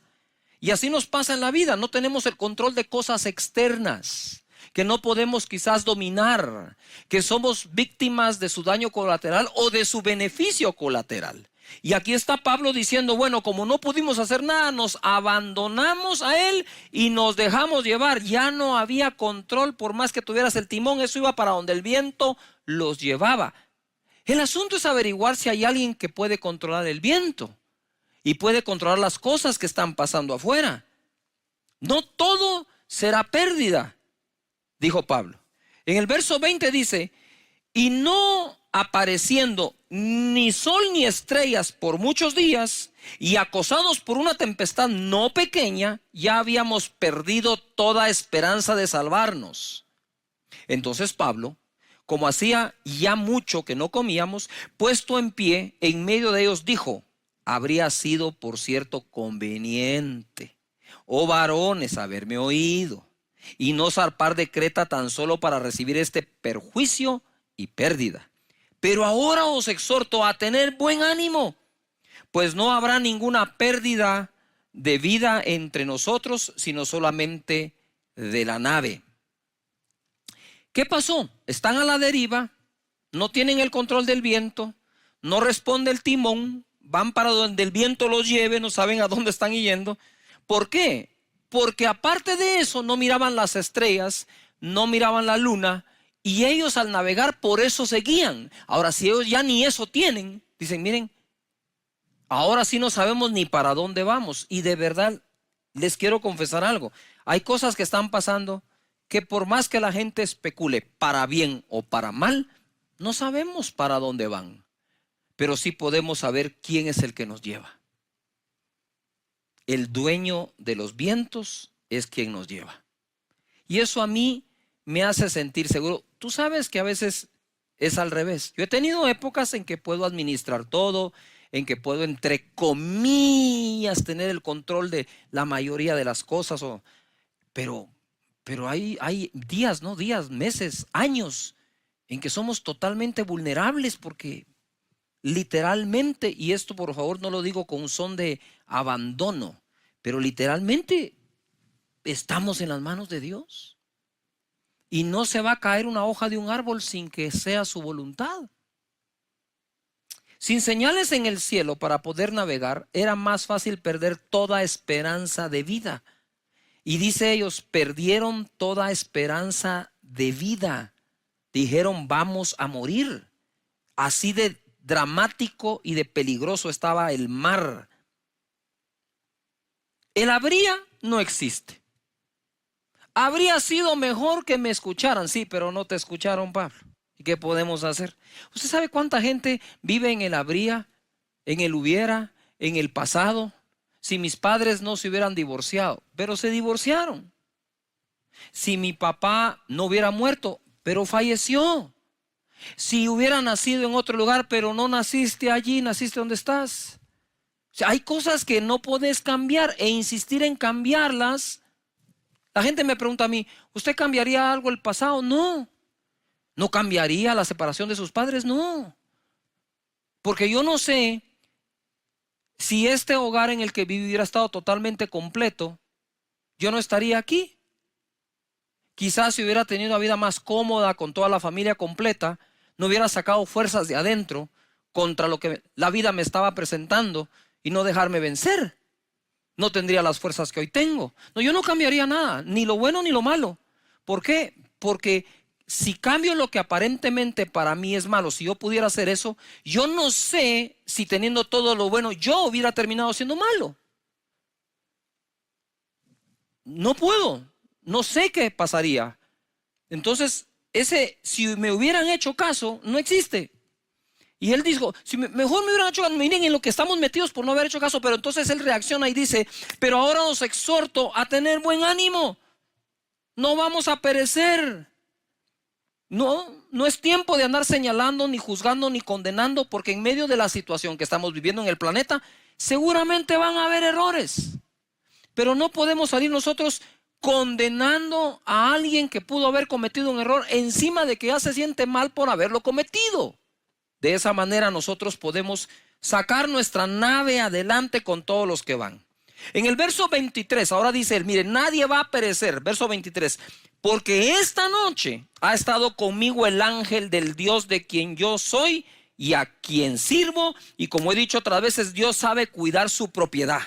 Y así nos pasa en la vida. No tenemos el control de cosas externas que no podemos quizás dominar, que somos víctimas de su daño colateral o de su beneficio colateral. Y aquí está Pablo diciendo, bueno, como no pudimos hacer nada, nos abandonamos a él y nos dejamos llevar. Ya no había control, por más que tuvieras el timón, eso iba para donde el viento los llevaba. El asunto es averiguar si hay alguien que puede controlar el viento y puede controlar las cosas que están pasando afuera. No todo será pérdida, dijo Pablo. En el verso 20 dice, y no apareciendo ni sol ni estrellas por muchos días, y acosados por una tempestad no pequeña, ya habíamos perdido toda esperanza de salvarnos. Entonces Pablo, como hacía ya mucho que no comíamos, puesto en pie en medio de ellos, dijo, habría sido por cierto conveniente, oh varones, haberme oído, y no zarpar de Creta tan solo para recibir este perjuicio y pérdida. Pero ahora os exhorto a tener buen ánimo, pues no habrá ninguna pérdida de vida entre nosotros, sino solamente de la nave. ¿Qué pasó? Están a la deriva, no tienen el control del viento, no responde el timón, van para donde el viento los lleve, no saben a dónde están yendo. ¿Por qué? Porque aparte de eso no miraban las estrellas, no miraban la luna, y ellos al navegar por eso seguían. Ahora, si ellos ya ni eso tienen, dicen, miren, ahora sí no sabemos ni para dónde vamos. Y de verdad, les quiero confesar algo. Hay cosas que están pasando que por más que la gente especule para bien o para mal, no sabemos para dónde van. Pero sí podemos saber quién es el que nos lleva. El dueño de los vientos es quien nos lleva. Y eso a mí me hace sentir seguro. Tú sabes que a veces es al revés. Yo he tenido épocas en que puedo administrar todo, en que puedo, entre comillas, tener el control de la mayoría de las cosas. Pero hay días, ¿no? Días, meses, años en que somos totalmente vulnerables porque literalmente, y esto por favor no lo digo con un son de abandono, pero literalmente estamos en las manos de Dios. Y no se va a caer una hoja de un árbol sin que sea su voluntad. Sin señales en el cielo para poder navegar, era más fácil perder toda esperanza de vida. Y dice ellos, perdieron toda esperanza de vida. Dijeron, vamos a morir. Así de dramático y de peligroso estaba el mar. El habría no existe. Habría sido mejor que me escucharan, sí, pero no te escucharon, Pablo. ¿Y qué podemos hacer? ¿Usted sabe cuánta gente vive en el habría, en el hubiera, en el pasado? Si mis padres no se hubieran divorciado, pero se divorciaron. Si mi papá no hubiera muerto, pero falleció. Si hubiera nacido en otro lugar, pero no naciste allí, naciste donde estás. O sea, hay cosas que no puedes cambiar e insistir en cambiarlas. La gente me pregunta a mí, ¿usted cambiaría algo del pasado? No. ¿No cambiaría la separación de sus padres? No. Porque yo no sé si este hogar en el que viví hubiera estado totalmente completo, yo no estaría aquí. Quizás si hubiera tenido una vida más cómoda con toda la familia completa, no hubiera sacado fuerzas de adentro contra lo que la vida me estaba presentando y no dejarme vencer. No tendría las fuerzas que hoy tengo. No, yo no cambiaría nada, ni lo bueno ni lo malo. ¿Por qué? Porque si cambio lo que aparentemente para mí es malo, si yo pudiera hacer eso, yo no sé si teniendo todo lo bueno yo hubiera terminado siendo malo. No puedo, no sé qué pasaría. Entonces, si me hubieran hecho caso, no existe. Y él dijo, si mejor me hubieran hecho caso, miren en lo que estamos metidos por no haber hecho caso, pero entonces él reacciona y dice, pero ahora os exhorto a tener buen ánimo, no vamos a perecer. No es tiempo de andar señalando, ni juzgando, ni condenando, porque en medio de la situación que estamos viviendo en el planeta, seguramente van a haber errores. Pero no podemos salir nosotros condenando a alguien que pudo haber cometido un error encima de que ya se siente mal por haberlo cometido. De esa manera nosotros podemos sacar nuestra nave adelante con todos los que van. En el verso 23, ahora dice él, mire, nadie va a perecer. Verso 23, porque esta noche ha estado conmigo el ángel del Dios de quien yo soy y a quien sirvo. Y como he dicho otras veces, Dios sabe cuidar su propiedad.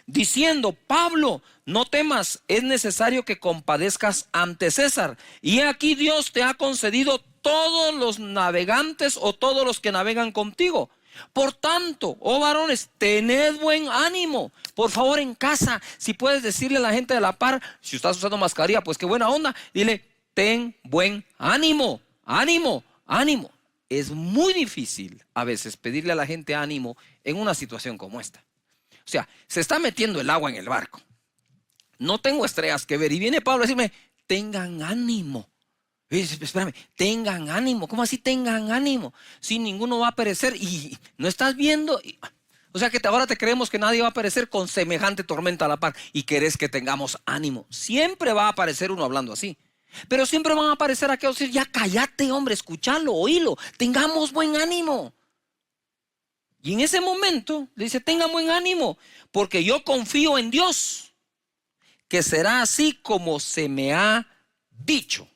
Diciendo, Pablo, no temas, es necesario que compadezcas ante César. Y aquí Dios te ha concedido todos los navegantes o todos los que navegan contigo. Por tanto, oh varones, tened buen ánimo. Por favor, en casa, si puedes decirle a la gente de la par, si estás usando mascarilla, pues qué buena onda, dile, ten buen ánimo, ánimo, ánimo. Es muy difícil a veces pedirle a la gente ánimo en una situación como esta. O sea, se está metiendo el agua en el barco. No tengo estrellas que ver. Y viene Pablo a decirme, tengan ánimo. Y dice, espérame, tengan ánimo. ¿Cómo así tengan ánimo? Si ninguno va a perecer y no estás viendo. O sea que ahora te creemos que nadie va a perecer con semejante tormenta a la par y querés que tengamos ánimo. Siempre va a aparecer uno hablando así. Pero siempre van a aparecer aquellos que dicen, ya cállate, hombre, escúchalo, oílo. Tengamos buen ánimo. Y en ese momento le dice, tengan buen ánimo, porque yo confío en Dios, que será así como se me ha dicho.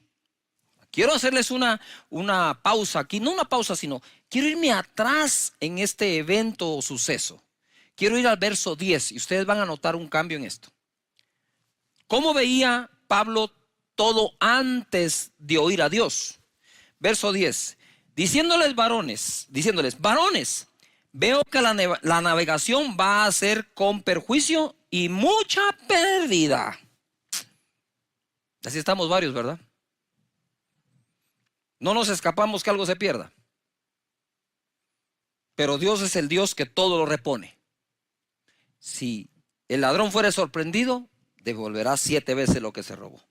Quiero hacerles una pausa aquí, no una pausa, sino quiero irme atrás en este evento o suceso. Quiero ir al verso 10 y ustedes van a notar un cambio en esto. ¿Cómo veía Pablo todo antes de oír a Dios? Verso 10, diciéndoles, varones, veo que la navegación va a ser con perjuicio y mucha pérdida. Así estamos varios, ¿verdad? No nos escapamos que algo se pierda. Pero Dios es el Dios que todo lo repone. Si el ladrón fuere sorprendido, devolverá 7 veces lo que se robó.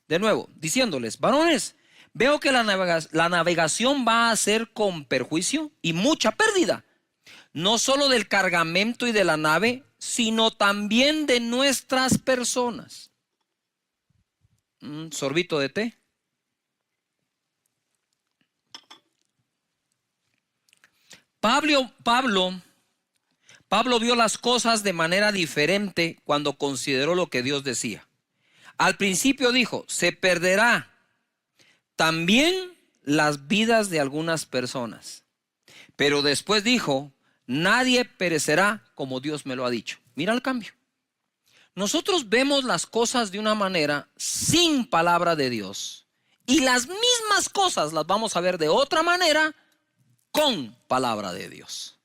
De nuevo, diciéndoles, varones, veo que la navegación va a ser con perjuicio y mucha pérdida. No solo del cargamento y de la nave, sino también de nuestras personas. Un sorbito de té. Pablo vio las cosas de manera diferente cuando consideró lo que Dios decía. Al principio dijo, se perderá también las vidas de algunas personas. Pero después dijo, nadie perecerá como Dios me lo ha dicho. Mira el cambio. Nosotros vemos las cosas de una manera sin palabra de Dios. Y las mismas cosas las vamos a ver de otra manera con palabra de Dios.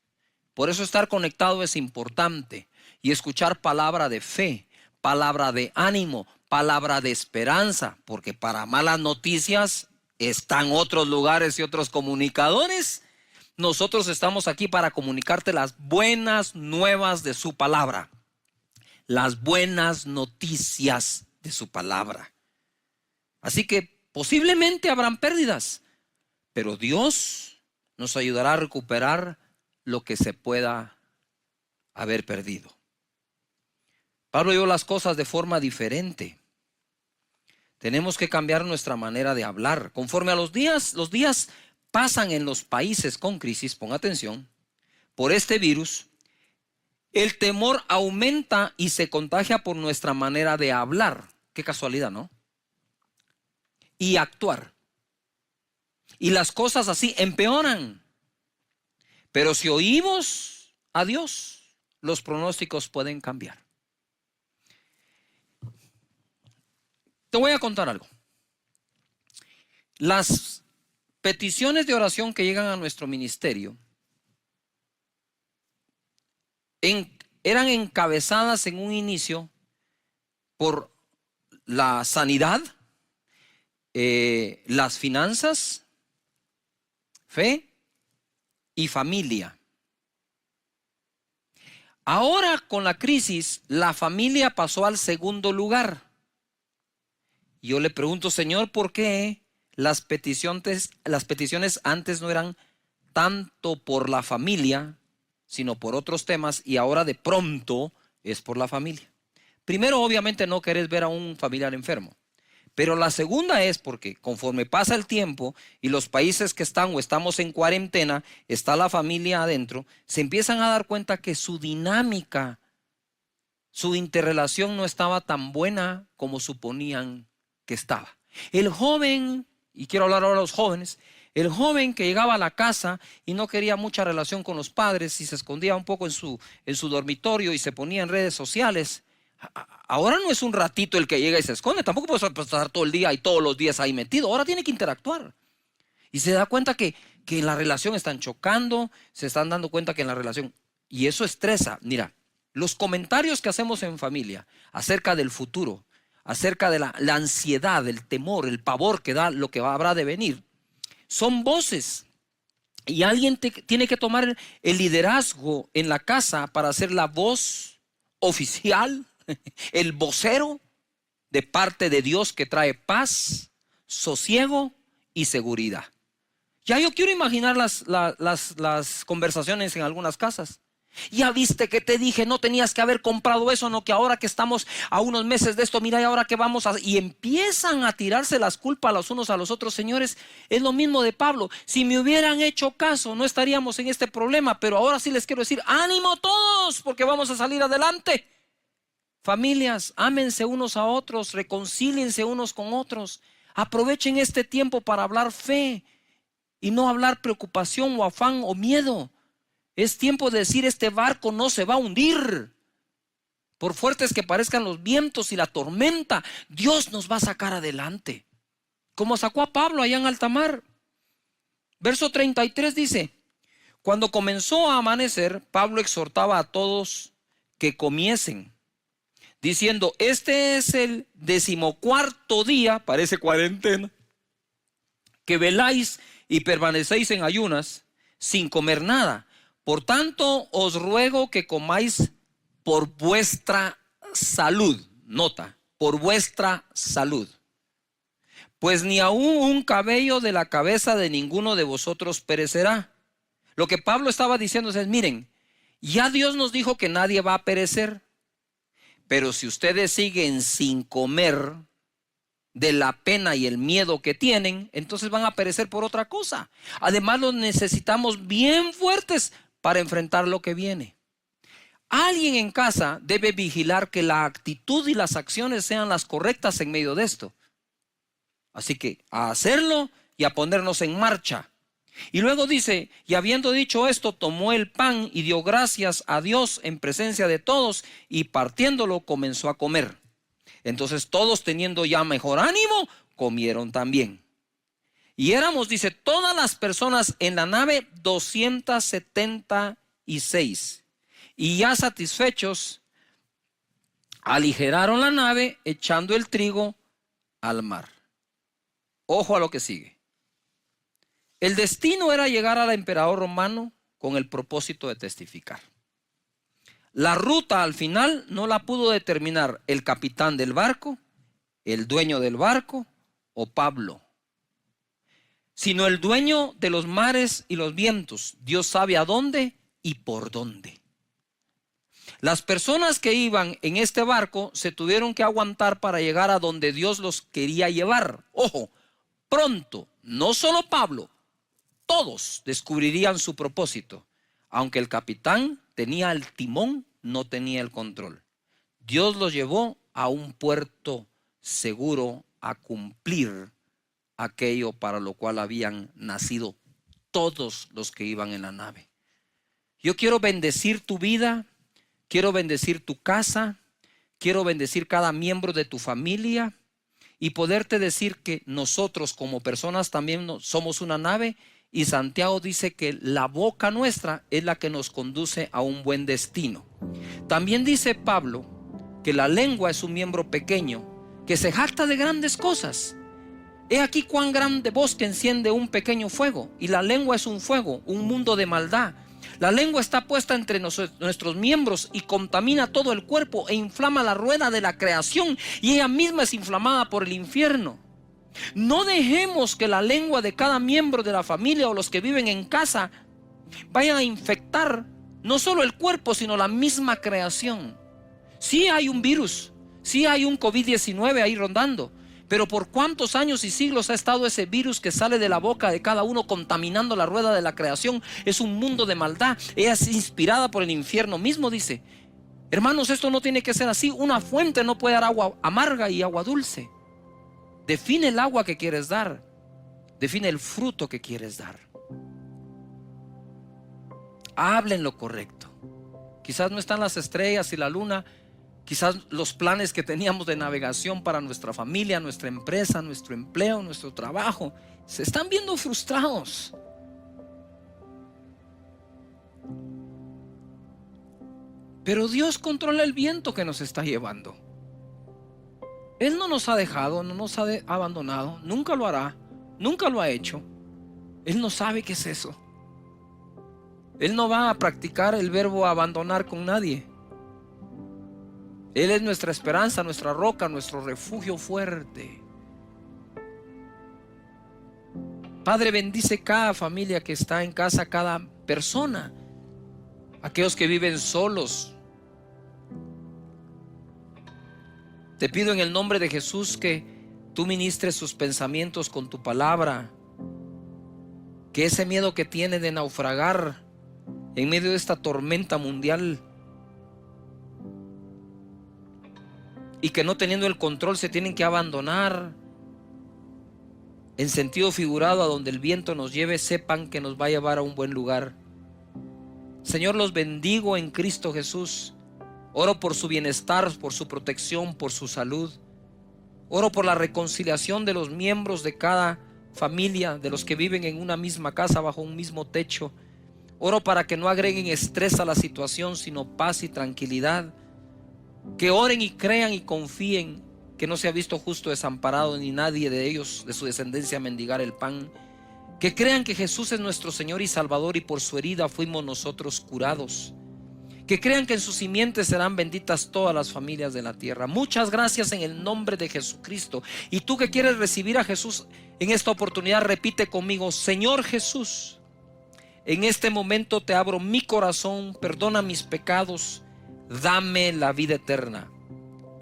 Por eso estar conectado es importante. Y escuchar palabra de fe, palabra de ánimo, palabra de esperanza. Porque para malas noticias están otros lugares y otros comunicadores. Nosotros estamos aquí para comunicarte las buenas nuevas de su palabra. Las buenas noticias de su palabra. Así que posiblemente habrán pérdidas, pero Dios nos ayudará a recuperar lo que se pueda haber perdido. Pablo vio las cosas de forma diferente. Tenemos que cambiar nuestra manera de hablar. Conforme a los días pasan en los países con crisis, pon atención, por este virus, el temor aumenta y se contagia por nuestra manera de hablar. Qué casualidad, ¿no? Y actuar. Y las cosas así empeoran. Pero si oímos a Dios, los pronósticos pueden cambiar. Te voy a contar algo. Las peticiones de oración que llegan a nuestro ministerio eran encabezadas en un inicio por la sanidad, las finanzas, fe y familia. Ahora con la crisis, la familia pasó al segundo lugar. Yo le pregunto, Señor, ¿por qué? las peticiones antes no eran tanto por la familia, sino por otros temas, y ahora de pronto es por la familia. Primero, obviamente, no querés ver a un familiar enfermo. Pero la segunda es porque conforme pasa el tiempo y los países que están o estamos en cuarentena, está la familia adentro, se empiezan a dar cuenta que su dinámica, su interrelación no estaba tan buena como suponían que estaba. El joven, y quiero hablar ahora de los jóvenes, el joven que llegaba a la casa y no quería mucha relación con los padres y se escondía un poco en su dormitorio y se ponía en redes sociales. Ahora no es un ratito el que llega y se esconde, tampoco puedes pasar todo el día y todos los días ahí metido, ahora tiene que interactuar. Y se da cuenta que en la relación están chocando, se están dando cuenta que en la relación, y eso estresa. Mira, los comentarios que hacemos en familia acerca del futuro, acerca de la ansiedad, el temor, el pavor que da lo que habrá de venir, son voces. Y alguien tiene que tomar el liderazgo en la casa para ser la voz oficial, el vocero de parte de Dios que trae paz, sosiego y seguridad. Ya yo quiero imaginar las conversaciones en algunas casas. Ya viste que te dije, no tenías que haber comprado eso, no, que ahora que estamos a unos meses de esto, mira, y ahora que vamos a... Y empiezan a tirarse las culpas los unos a los otros. Señores, es lo mismo de Pablo. Si me hubieran hecho caso, no estaríamos en este problema. Pero ahora sí les quiero decir, ánimo todos, porque vamos a salir adelante. Familias, ámense unos a otros, reconcíliense unos con otros. Aprovechen este tiempo para hablar fe y no hablar preocupación o afán o miedo. Es tiempo de decir, este barco no se va a hundir. Por fuertes que parezcan los vientos y la tormenta, Dios nos va a sacar adelante. Como sacó a Pablo allá en alta mar. Verso 33 dice, cuando comenzó a amanecer, Pablo exhortaba a todos que comiesen, diciendo, este es el 14º día, parece cuarentena, que veláis y permanecéis en ayunas sin comer nada. Por tanto, os ruego que comáis por vuestra salud. Nota, por vuestra salud. Pues ni aún un cabello de la cabeza de ninguno de vosotros perecerá. Lo que Pablo estaba diciendo es, miren, ya Dios nos dijo que nadie va a perecer. Pero si ustedes siguen sin comer de la pena y el miedo que tienen, entonces van a perecer por otra cosa. Además, los necesitamos bien fuertes para enfrentar lo que viene. Alguien en casa debe vigilar que la actitud y las acciones sean las correctas en medio de esto. Así que a hacerlo y a ponernos en marcha. Y luego dice, y habiendo dicho esto, tomó el pan y dio gracias a Dios en presencia de todos y partiéndolo comenzó a comer. Entonces todos, teniendo ya mejor ánimo, comieron también. Y éramos, dice, todas las personas en la nave 276. Y ya satisfechos, aligeraron la nave echando el trigo al mar. Ojo a lo que sigue. El destino era llegar al emperador romano con el propósito de testificar. La ruta al final no la pudo determinar el capitán del barco, el dueño del barco o Pablo, sino el dueño de los mares y los vientos. Dios sabe a dónde y por dónde. Las personas que iban en este barco se tuvieron que aguantar para llegar a donde Dios los quería llevar. Ojo, pronto, no solo Pablo, todos descubrirían su propósito. Aunque el capitán tenía el timón, no tenía el control. Dios los llevó a un puerto seguro a cumplir aquello para lo cual habían nacido todos los que iban en la nave. Yo quiero bendecir tu vida, quiero bendecir tu casa, quiero bendecir cada miembro de tu familia y poderte decir que nosotros como personas también somos una nave. Y Santiago dice que la boca nuestra es la que nos conduce a un buen destino. También dice Pablo que la lengua es un miembro pequeño que se jacta de grandes cosas. He aquí cuán grande bosque enciende un pequeño fuego. Y la lengua es un fuego, un mundo de maldad. La lengua está puesta entre nuestros miembros y contamina todo el cuerpo e inflama la rueda de la creación. Y ella misma es inflamada por el infierno. No dejemos que la lengua de cada miembro de la familia o los que viven en casa vayan a infectar no solo el cuerpo, sino la misma creación. Sí hay un virus, sí hay un COVID-19 ahí rondando, pero ¿por cuántos años y siglos ha estado ese virus que sale de la boca de cada uno contaminando la rueda de la creación? Es un mundo de maldad. Ella es inspirada por el infierno mismo, dice. Hermanos, esto no tiene que ser así. Una fuente no puede dar agua amarga y agua dulce. Define el agua que quieres dar. Define el fruto que quieres dar. Hablen lo correcto. Quizás no están las estrellas y la luna. Quizás los planes que teníamos de navegación para nuestra familia, nuestra empresa, nuestro empleo, nuestro trabajo, se están viendo frustrados. Pero Dios controla el viento que nos está llevando. Él no nos ha dejado, no nos ha abandonado, nunca lo hará, nunca lo ha hecho. Él no sabe qué es eso. Él no va a practicar el verbo abandonar con nadie. Él es nuestra esperanza, nuestra roca, nuestro refugio fuerte. Padre, bendice cada familia que está en casa, cada persona, aquellos que viven solos. Te pido en el nombre de Jesús que tú ministres sus pensamientos con tu palabra, que ese miedo que tiene de naufragar en medio de esta tormenta mundial y que no teniendo el control se tienen que abandonar en sentido figurado a donde el viento nos lleve, sepan que nos va a llevar a un buen lugar. Señor, los bendigo en Cristo Jesús. Oro por su bienestar, por su protección, por su salud. Oro por la reconciliación de los miembros de cada familia, de los que viven en una misma casa, bajo un mismo techo. Oro para que no agreguen estrés a la situación, sino paz y tranquilidad. Que oren y crean y confíen que no se ha visto justo desamparado ni nadie de ellos, de su descendencia, mendigar el pan. Que crean que Jesús es nuestro Señor y Salvador y por su herida fuimos nosotros curados. Que crean que en sus simientes serán benditas todas las familias de la tierra. Muchas gracias en el nombre de Jesucristo. Y tú que quieres recibir a Jesús en esta oportunidad, repite conmigo: Señor Jesús, en este momento te abro mi corazón, perdona mis pecados, dame la vida eterna.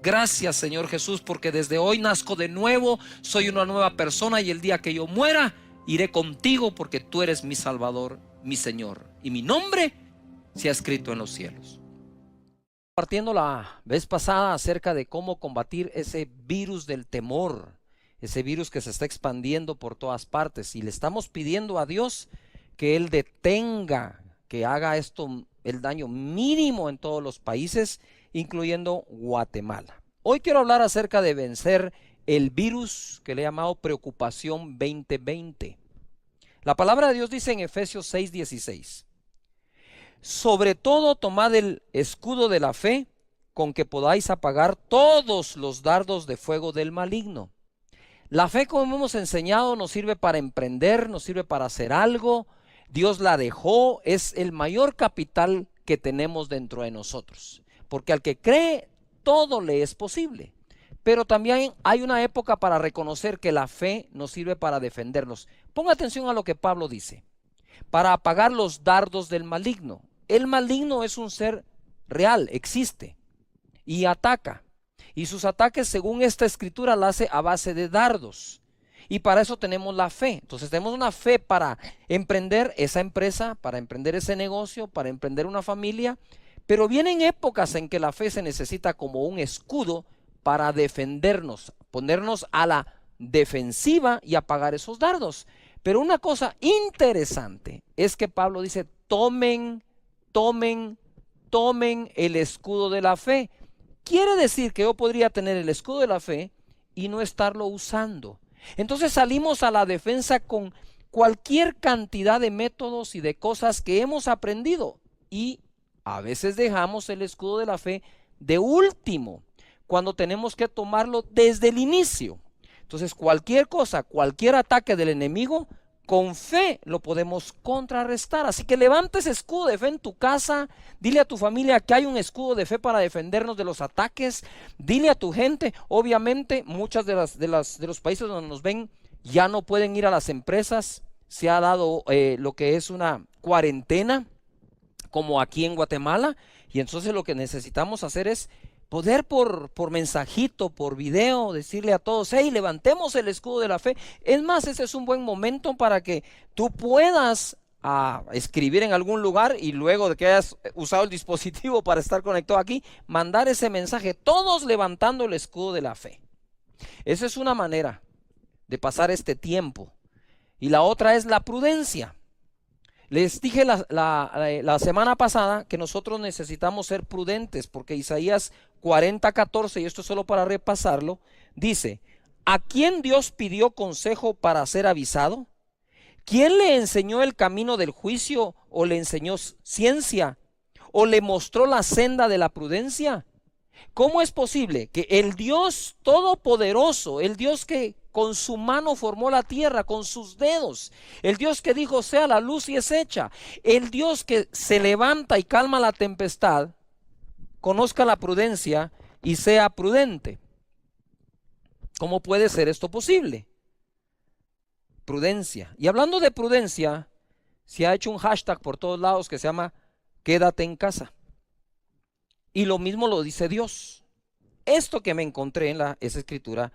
Gracias, Señor Jesús, porque desde hoy nazco de nuevo, soy una nueva persona y el día que yo muera, iré contigo porque tú eres mi Salvador, mi Señor. Y mi nombre se ha escrito en los cielos. Partiendo la vez pasada acerca de cómo combatir ese virus del temor, ese virus que se está expandiendo por todas partes, y le estamos pidiendo a Dios que Él detenga, que haga esto, el daño mínimo en todos los países, incluyendo Guatemala. Hoy quiero hablar acerca de vencer el virus que le he llamado preocupación 2020. La palabra de Dios dice en Efesios 6:16: sobre todo tomad el escudo de la fe, con que podáis apagar todos los dardos de fuego del maligno. La fe, como hemos enseñado, nos sirve para emprender, nos sirve para hacer algo. Dios la dejó, es el mayor capital que tenemos dentro de nosotros, porque al que cree todo le es posible. Pero también hay una época para reconocer que la fe nos sirve para defendernos. Ponga atención a lo que Pablo dice: para apagar los dardos del maligno. El maligno es un ser real, existe y ataca, y sus ataques, según esta escritura, la hace a base de dardos. Y para eso tenemos la fe. Entonces tenemos una fe para emprender esa empresa, para emprender ese negocio, para emprender una familia. Pero vienen épocas en que la fe se necesita como un escudo para defendernos, ponernos a la defensiva y apagar esos dardos. Pero una cosa interesante es que Pablo dice: tomen el escudo de la fe. Quiere decir que yo podría tener el escudo de la fe y no estarlo usando. Entonces salimos a la defensa con cualquier cantidad de métodos y de cosas que hemos aprendido, y a veces dejamos el escudo de la fe de último, cuando tenemos que tomarlo desde el inicio. Entonces cualquier cosa, cualquier ataque del enemigo, con fe lo podemos contrarrestar. Así que levanta ese escudo de fe en tu casa. Dile a tu familia que hay un escudo de fe para defendernos de los ataques. Dile a tu gente. Obviamente, muchas de los países donde nos ven ya no pueden ir a las empresas. Se ha dado lo que es una cuarentena, como aquí en Guatemala. Y entonces lo que necesitamos hacer es poder por mensajito, por video, decirle a todos: hey, levantemos el escudo de la fe. Es más, ese es un buen momento para que tú puedas escribir en algún lugar, y luego de que hayas usado el dispositivo para estar conectado aquí, mandar ese mensaje, todos levantando el escudo de la fe. Esa es una manera de pasar este tiempo. Y la otra es la prudencia. Les dije la semana pasada que nosotros necesitamos ser prudentes, porque Isaías 40:14, y esto es solo para repasarlo, dice: ¿a quién Dios pidió consejo para ser avisado? ¿Quién le enseñó el camino del juicio, o le enseñó ciencia, o le mostró la senda de la prudencia? ¿Cómo es posible que el Dios todopoderoso, el Dios que con su mano formó la tierra, con sus dedos, el Dios que dijo sea la luz y es hecha, el Dios que se levanta y calma la tempestad, conozca la prudencia y sea prudente? ¿Cómo puede ser esto posible? Prudencia. Y hablando de prudencia, se ha hecho un hashtag por todos lados que se llama quédate en casa. Y lo mismo lo dice Dios. Esto que me encontré en esa escritura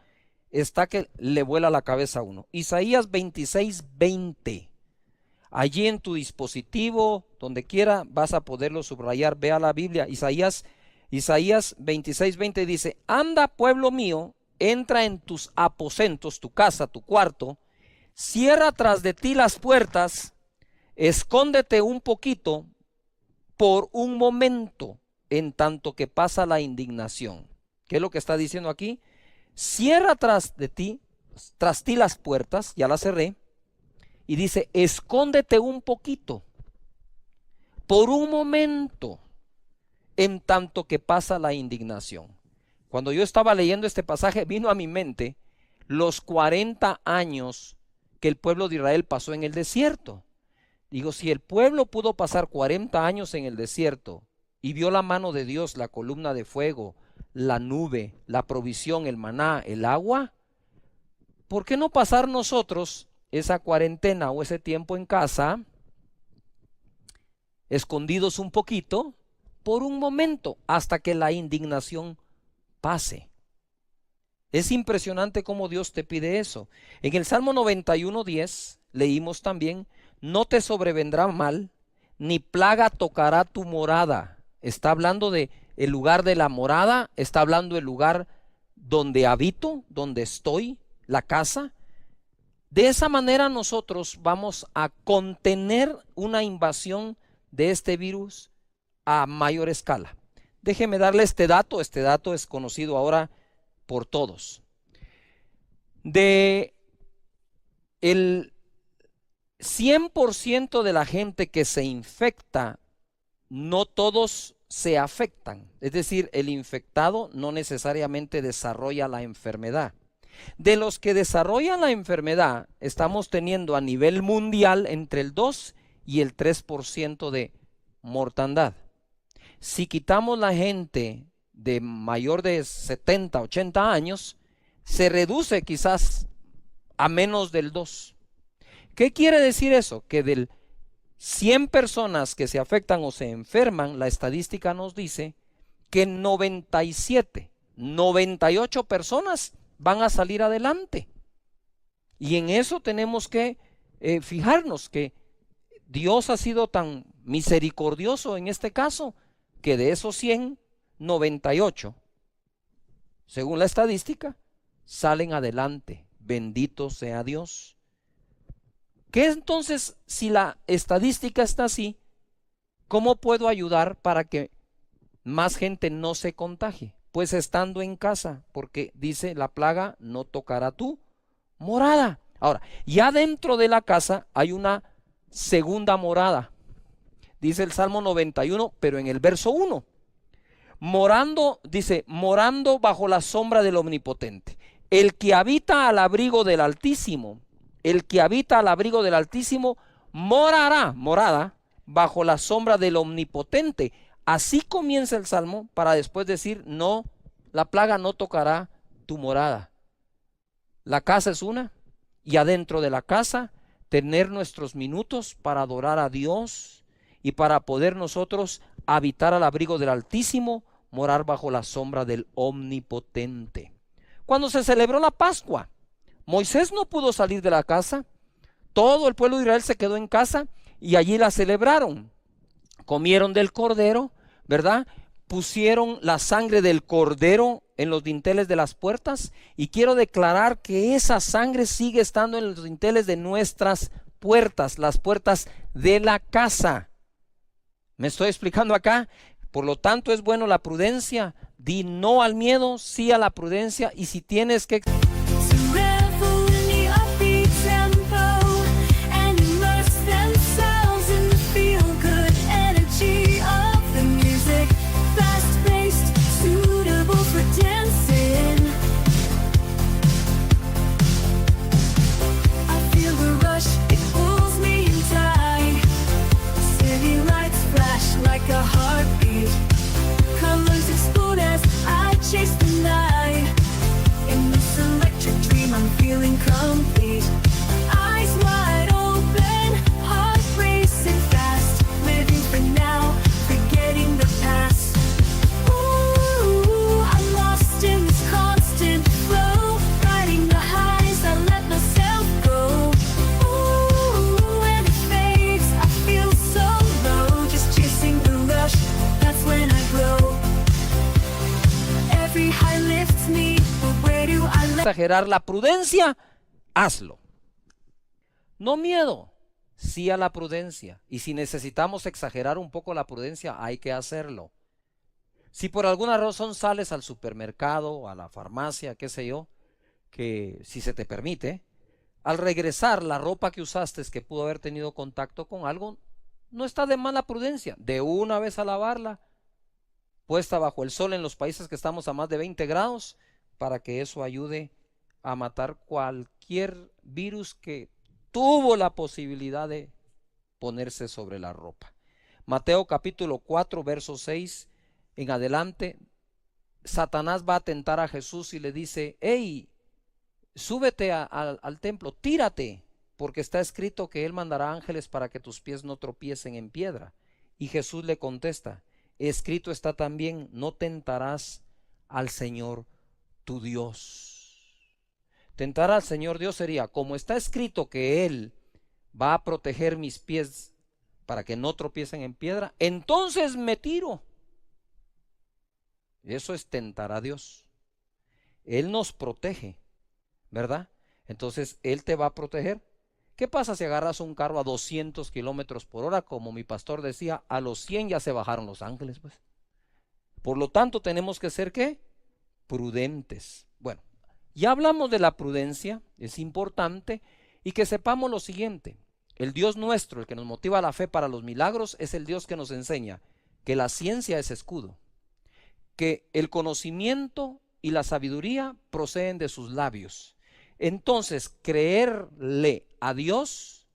está que le vuela la cabeza a uno. Isaías 26:20. Allí en tu dispositivo, donde quiera, vas a poderlo subrayar. Vea la Biblia. Isaías 26:20 dice: anda, pueblo mío, entra en tus aposentos, tu casa, tu cuarto, cierra tras de ti las puertas, escóndete un poquito por un momento, en tanto que pasa la indignación. ¿Qué es lo que está diciendo aquí? Cierra tras ti las puertas, ya las cerré, y dice: escóndete un poquito, por un momento, en tanto que pasa la indignación. Cuando yo estaba leyendo este pasaje, vino a mi mente los 40 años que el pueblo de Israel pasó en el desierto. Digo, si el pueblo pudo pasar 40 años en el desierto y vio la mano de Dios, la columna de fuego, la nube, la provisión, el maná, el agua, ¿por qué no pasar nosotros esa cuarentena o ese tiempo en casa, escondidos un poquito, por un momento, hasta que la indignación pase? Es impresionante cómo Dios te pide eso. En el Salmo 91:10 leímos también: no te sobrevendrá mal, ni plaga tocará tu morada. Está hablando de el lugar de la morada, está hablando del lugar donde habito, donde estoy, la casa. De esa manera nosotros vamos a contener una invasión de este virus a mayor escala. Déjeme darle este dato es conocido ahora por todos. De el 100% de la gente que se infecta, no todos se afectan. Es decir, el infectado no necesariamente desarrolla la enfermedad. De los que desarrollan la enfermedad, estamos teniendo a nivel mundial entre el 2 y el 3% de mortandad. Si quitamos la gente de mayor de 70, 80 años, se reduce quizás a menos del 2. ¿Qué quiere decir eso? Que del 100 personas que se afectan o se enferman, la estadística nos dice que 97, 98 personas van a salir adelante. Y en eso tenemos que fijarnos, que Dios ha sido tan misericordioso en este caso, que de esos 100, 98, según la estadística, salen adelante. Bendito sea Dios. ¿Qué entonces, si la estadística está así, cómo puedo ayudar para que más gente no se contagie? Pues estando en casa, porque dice la plaga no tocará tu morada. Ahora, ya dentro de la casa hay una segunda morada. Dice el Salmo 91, pero en el verso 1. Morando, dice, morando bajo la sombra del Omnipotente. El que habita al abrigo del Altísimo El que habita al abrigo del Altísimo morada, bajo la sombra del Omnipotente. Así comienza el Salmo para después decir, no, la plaga no tocará tu morada. La casa es una, y adentro de la casa tener nuestros minutos para adorar a Dios y para poder nosotros habitar al abrigo del Altísimo, morar bajo la sombra del Omnipotente. Cuando se celebró la Pascua, Moisés no pudo salir de la casa, todo el pueblo de Israel se quedó en casa y allí la celebraron. Comieron del cordero, ¿verdad? Pusieron la sangre del cordero en los dinteles de las puertas, y quiero declarar que esa sangre sigue estando en los dinteles de nuestras puertas, las puertas de la casa. ¿Me estoy explicando acá? Por lo tanto, es bueno la prudencia. Di no al miedo, sí a la prudencia, y si tienes que exagerar la prudencia, hazlo. No miedo, sí a la prudencia. Y si necesitamos exagerar un poco la prudencia, hay que hacerlo. Si por alguna razón sales al supermercado, a la farmacia, qué sé yo, que si se te permite, al regresar la ropa que usaste que pudo haber tenido contacto con algo, no está de mala prudencia. De una vez a lavarla, puesta bajo el sol en los países que estamos a más de 20 grados, para que eso ayude a matar cualquier virus que tuvo la posibilidad de ponerse sobre la ropa. Mateo capítulo 4, verso 6 en adelante, Satanás va a tentar a Jesús y le dice, hey, súbete al templo, tírate, porque está escrito que Él mandará ángeles para que tus pies no tropiecen en piedra. Y Jesús le contesta, escrito está también, no tentarás al Señor tu Dios. Tentar al Señor Dios sería, como está escrito que Él va a proteger mis pies para que no tropiecen en piedra, entonces me tiro. Eso es tentar a Dios. Él nos protege, ¿verdad? Entonces Él te va a proteger. ¿Qué pasa si agarras un carro a 200 kilómetros por hora? Como mi pastor decía, a los 100 ya se bajaron los ángeles, pues. Por lo tanto, tenemos que ser, ¿qué? Prudentes. Bueno, ya hablamos de la prudencia, es importante, y que sepamos lo siguiente. El Dios nuestro, el que nos motiva a la fe para los milagros, es el Dios que nos enseña que la ciencia es escudo, que el conocimiento y la sabiduría proceden de sus labios. Entonces, creerle a Dios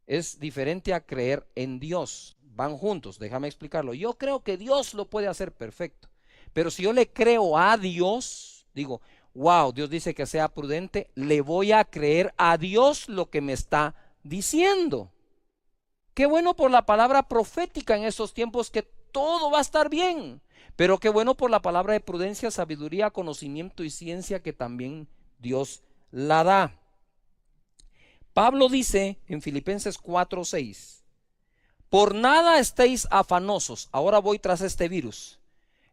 es diferente a creer en Dios. Van juntos, déjame explicarlo. Yo creo que Dios lo puede hacer perfecto, pero si yo le creo a Dios, digo, wow, Dios dice que sea prudente, le voy a creer a Dios lo que me está diciendo. Qué bueno por la palabra profética en estos tiempos, que todo va a estar bien, pero qué bueno por la palabra de prudencia, sabiduría, conocimiento y ciencia que también Dios la da. Pablo dice en Filipenses 4:6, por nada estéis afanosos. Ahora voy tras este virus,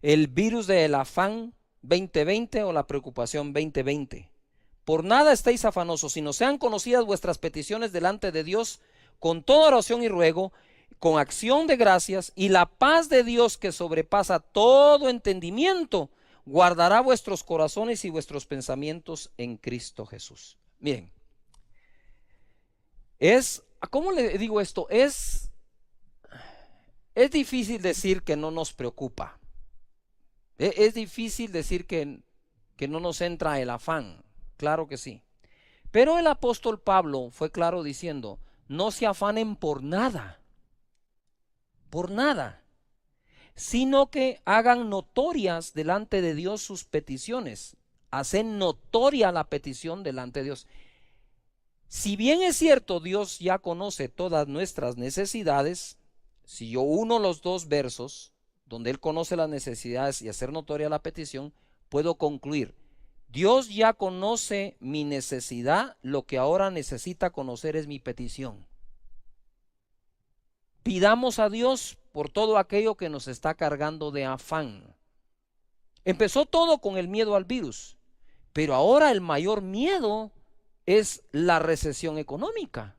el virus del afán 2020 o la preocupación 2020. Por nada estéis afanosos, sino sean conocidas vuestras peticiones delante de Dios con toda oración y ruego, con acción de gracias, y la paz de Dios, que sobrepasa todo entendimiento, guardará vuestros corazones y vuestros pensamientos en Cristo Jesús. Miren, ¿cómo le digo esto? Es difícil decir que no nos preocupa. Es difícil decir que no nos entra el afán. Claro que sí. Pero el apóstol Pablo fue claro diciendo, no se afanen por nada, sino que hagan notorias delante de Dios sus peticiones. Hacen notoria la petición delante de Dios. Si bien es cierto, Dios ya conoce todas nuestras necesidades, si yo uno los dos versos, donde Él conoce las necesidades y hacer notoria la petición, puedo concluir, Dios ya conoce mi necesidad, lo que ahora necesita conocer es mi petición. Pidamos a Dios por todo aquello que nos está cargando de afán. Empezó todo con el miedo al virus, pero ahora el mayor miedo es la recesión económica.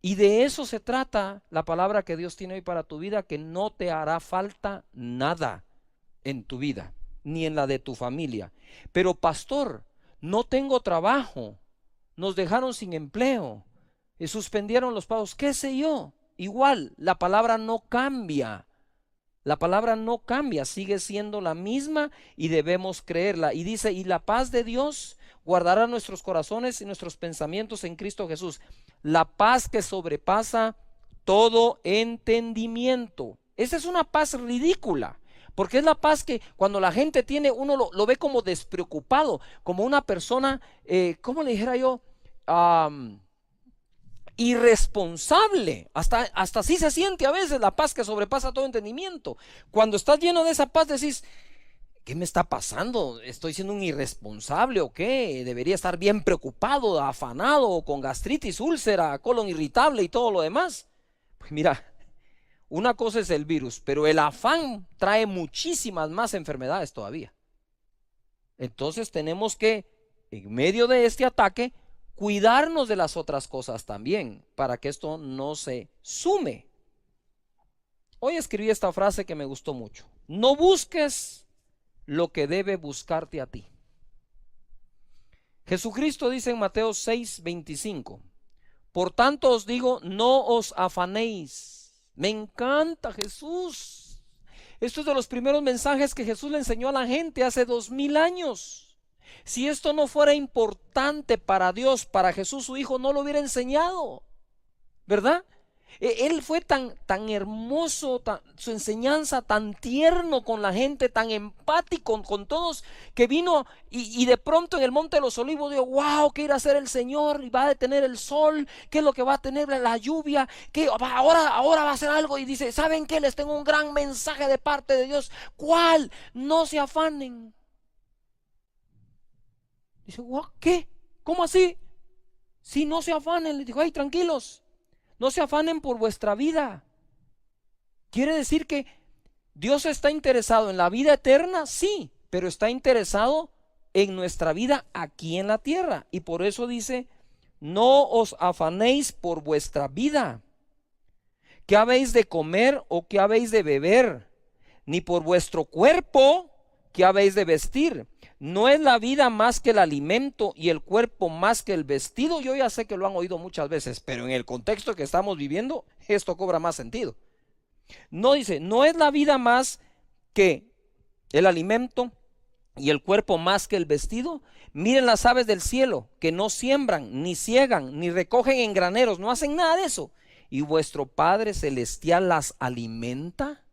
Y de eso se trata la palabra que Dios tiene hoy para tu vida, que no te hará falta nada en tu vida, ni en la de tu familia. Pero pastor, no tengo trabajo, nos dejaron sin empleo, suspendieron los pagos, qué sé yo. Igual, la palabra no cambia. La palabra no cambia, sigue siendo la misma y debemos creerla. Y dice, y la paz de Dios guardará nuestros corazones y nuestros pensamientos en Cristo Jesús. La paz que sobrepasa todo entendimiento. Esa es una paz ridícula, porque es la paz que cuando la gente tiene, uno lo ve como despreocupado, como una persona, ¿cómo le dijera yo? Irresponsable, hasta así se siente a veces la paz que sobrepasa todo entendimiento. Cuando estás lleno de esa paz decís, ¿qué me está pasando? ¿Estoy siendo un irresponsable o qué? Debería estar bien preocupado, afanado, con gastritis, úlcera, colon irritable y todo lo demás. Pues mira, una cosa es el virus, pero el afán trae muchísimas más enfermedades todavía. Entonces tenemos que, en medio de este ataque, cuidarnos de las otras cosas también, para que esto no se sume. Hoy escribí esta frase que me gustó mucho. No busques lo que debe buscarte a ti. Jesucristo dice en Mateo 6:25, por tanto os digo, no os afanéis. Me encanta Jesús. Esto es de los primeros mensajes que Jesús le enseñó a la gente hace 2000 años. Si esto no fuera importante para Dios, para Jesús su Hijo, no lo hubiera enseñado, ¿verdad? Él fue tan hermoso, su enseñanza tan tierno con la gente, tan empático con todos, que vino y de pronto en el Monte de los Olivos dijo, wow, ¿qué irá a hacer el Señor? Y va a detener el sol, ¿qué es lo que va a tener la lluvia? ¿Qué? Ahora va a hacer algo y dice, ¿saben qué? Les tengo un gran mensaje de parte de Dios. ¿Cuál? No se afanen. Dice, ¿qué? ¿Cómo así? Si no se afanen, le dijo, ay, tranquilos, no se afanen por vuestra vida. Quiere decir que Dios está interesado en la vida eterna, sí, pero está interesado en nuestra vida aquí en la tierra. Y por eso dice, no os afanéis por vuestra vida. ¿Qué habéis de comer o qué habéis de beber? Ni por vuestro cuerpo, ¿qué habéis de vestir? ¿No es la vida más que el alimento y el cuerpo más que el vestido? Yo ya sé que lo han oído muchas veces, pero en el contexto que estamos viviendo, esto cobra más sentido. No dice, ¿no es la vida más que el alimento y el cuerpo más que el vestido? Miren las aves del cielo, que no siembran, ni ciegan, ni recogen en graneros, no hacen nada de eso. ¿Y vuestro Padre Celestial las alimenta?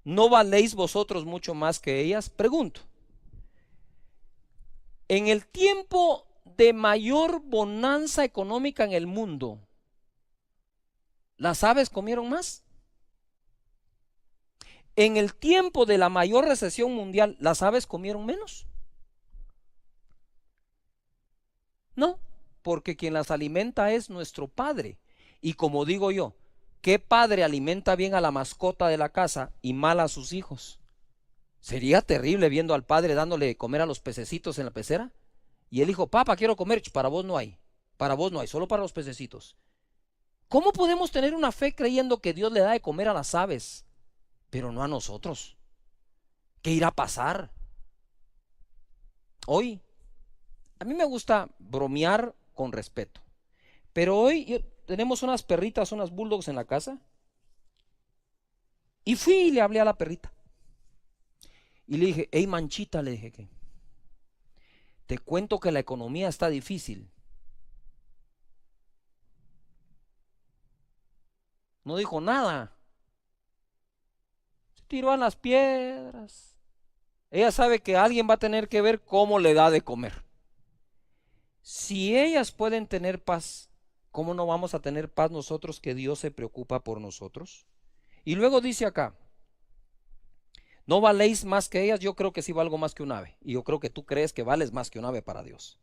¿No valéis vosotros mucho más que ellas? Pregunto. En el tiempo de mayor bonanza económica en el mundo, ¿las aves comieron más? En el tiempo de la mayor recesión mundial, ¿las aves comieron menos? No, porque quien las alimenta es nuestro Padre. Y como digo yo, ¿qué padre alimenta bien a la mascota de la casa y mal a sus hijos? Sería terrible viendo al padre dándole de comer a los pececitos en la pecera. Y el hijo, papá, quiero comer. Para vos no hay. Para vos no hay, solo para los pececitos. ¿Cómo podemos tener una fe creyendo que Dios le da de comer a las aves, pero no a nosotros? ¿Qué irá a pasar? Hoy, a mí me gusta bromear con respeto. Pero hoy tenemos unas perritas, unas bulldogs en la casa. Y fui y le hablé a la perrita. Y le dije, hey Manchita, le dije que Te cuento que la economía está difícil. No dijo nada. Se tiró a las piedras. Ella sabe que alguien va a tener que ver cómo le da de comer. Si ellas pueden tener paz, ¿cómo no vamos a tener paz nosotros que Dios se preocupa por nosotros? Y luego dice acá, ¿no valéis más que ellas? Yo creo que sí valgo más que un ave. Y yo creo que tú crees que vales más que un ave para Dios.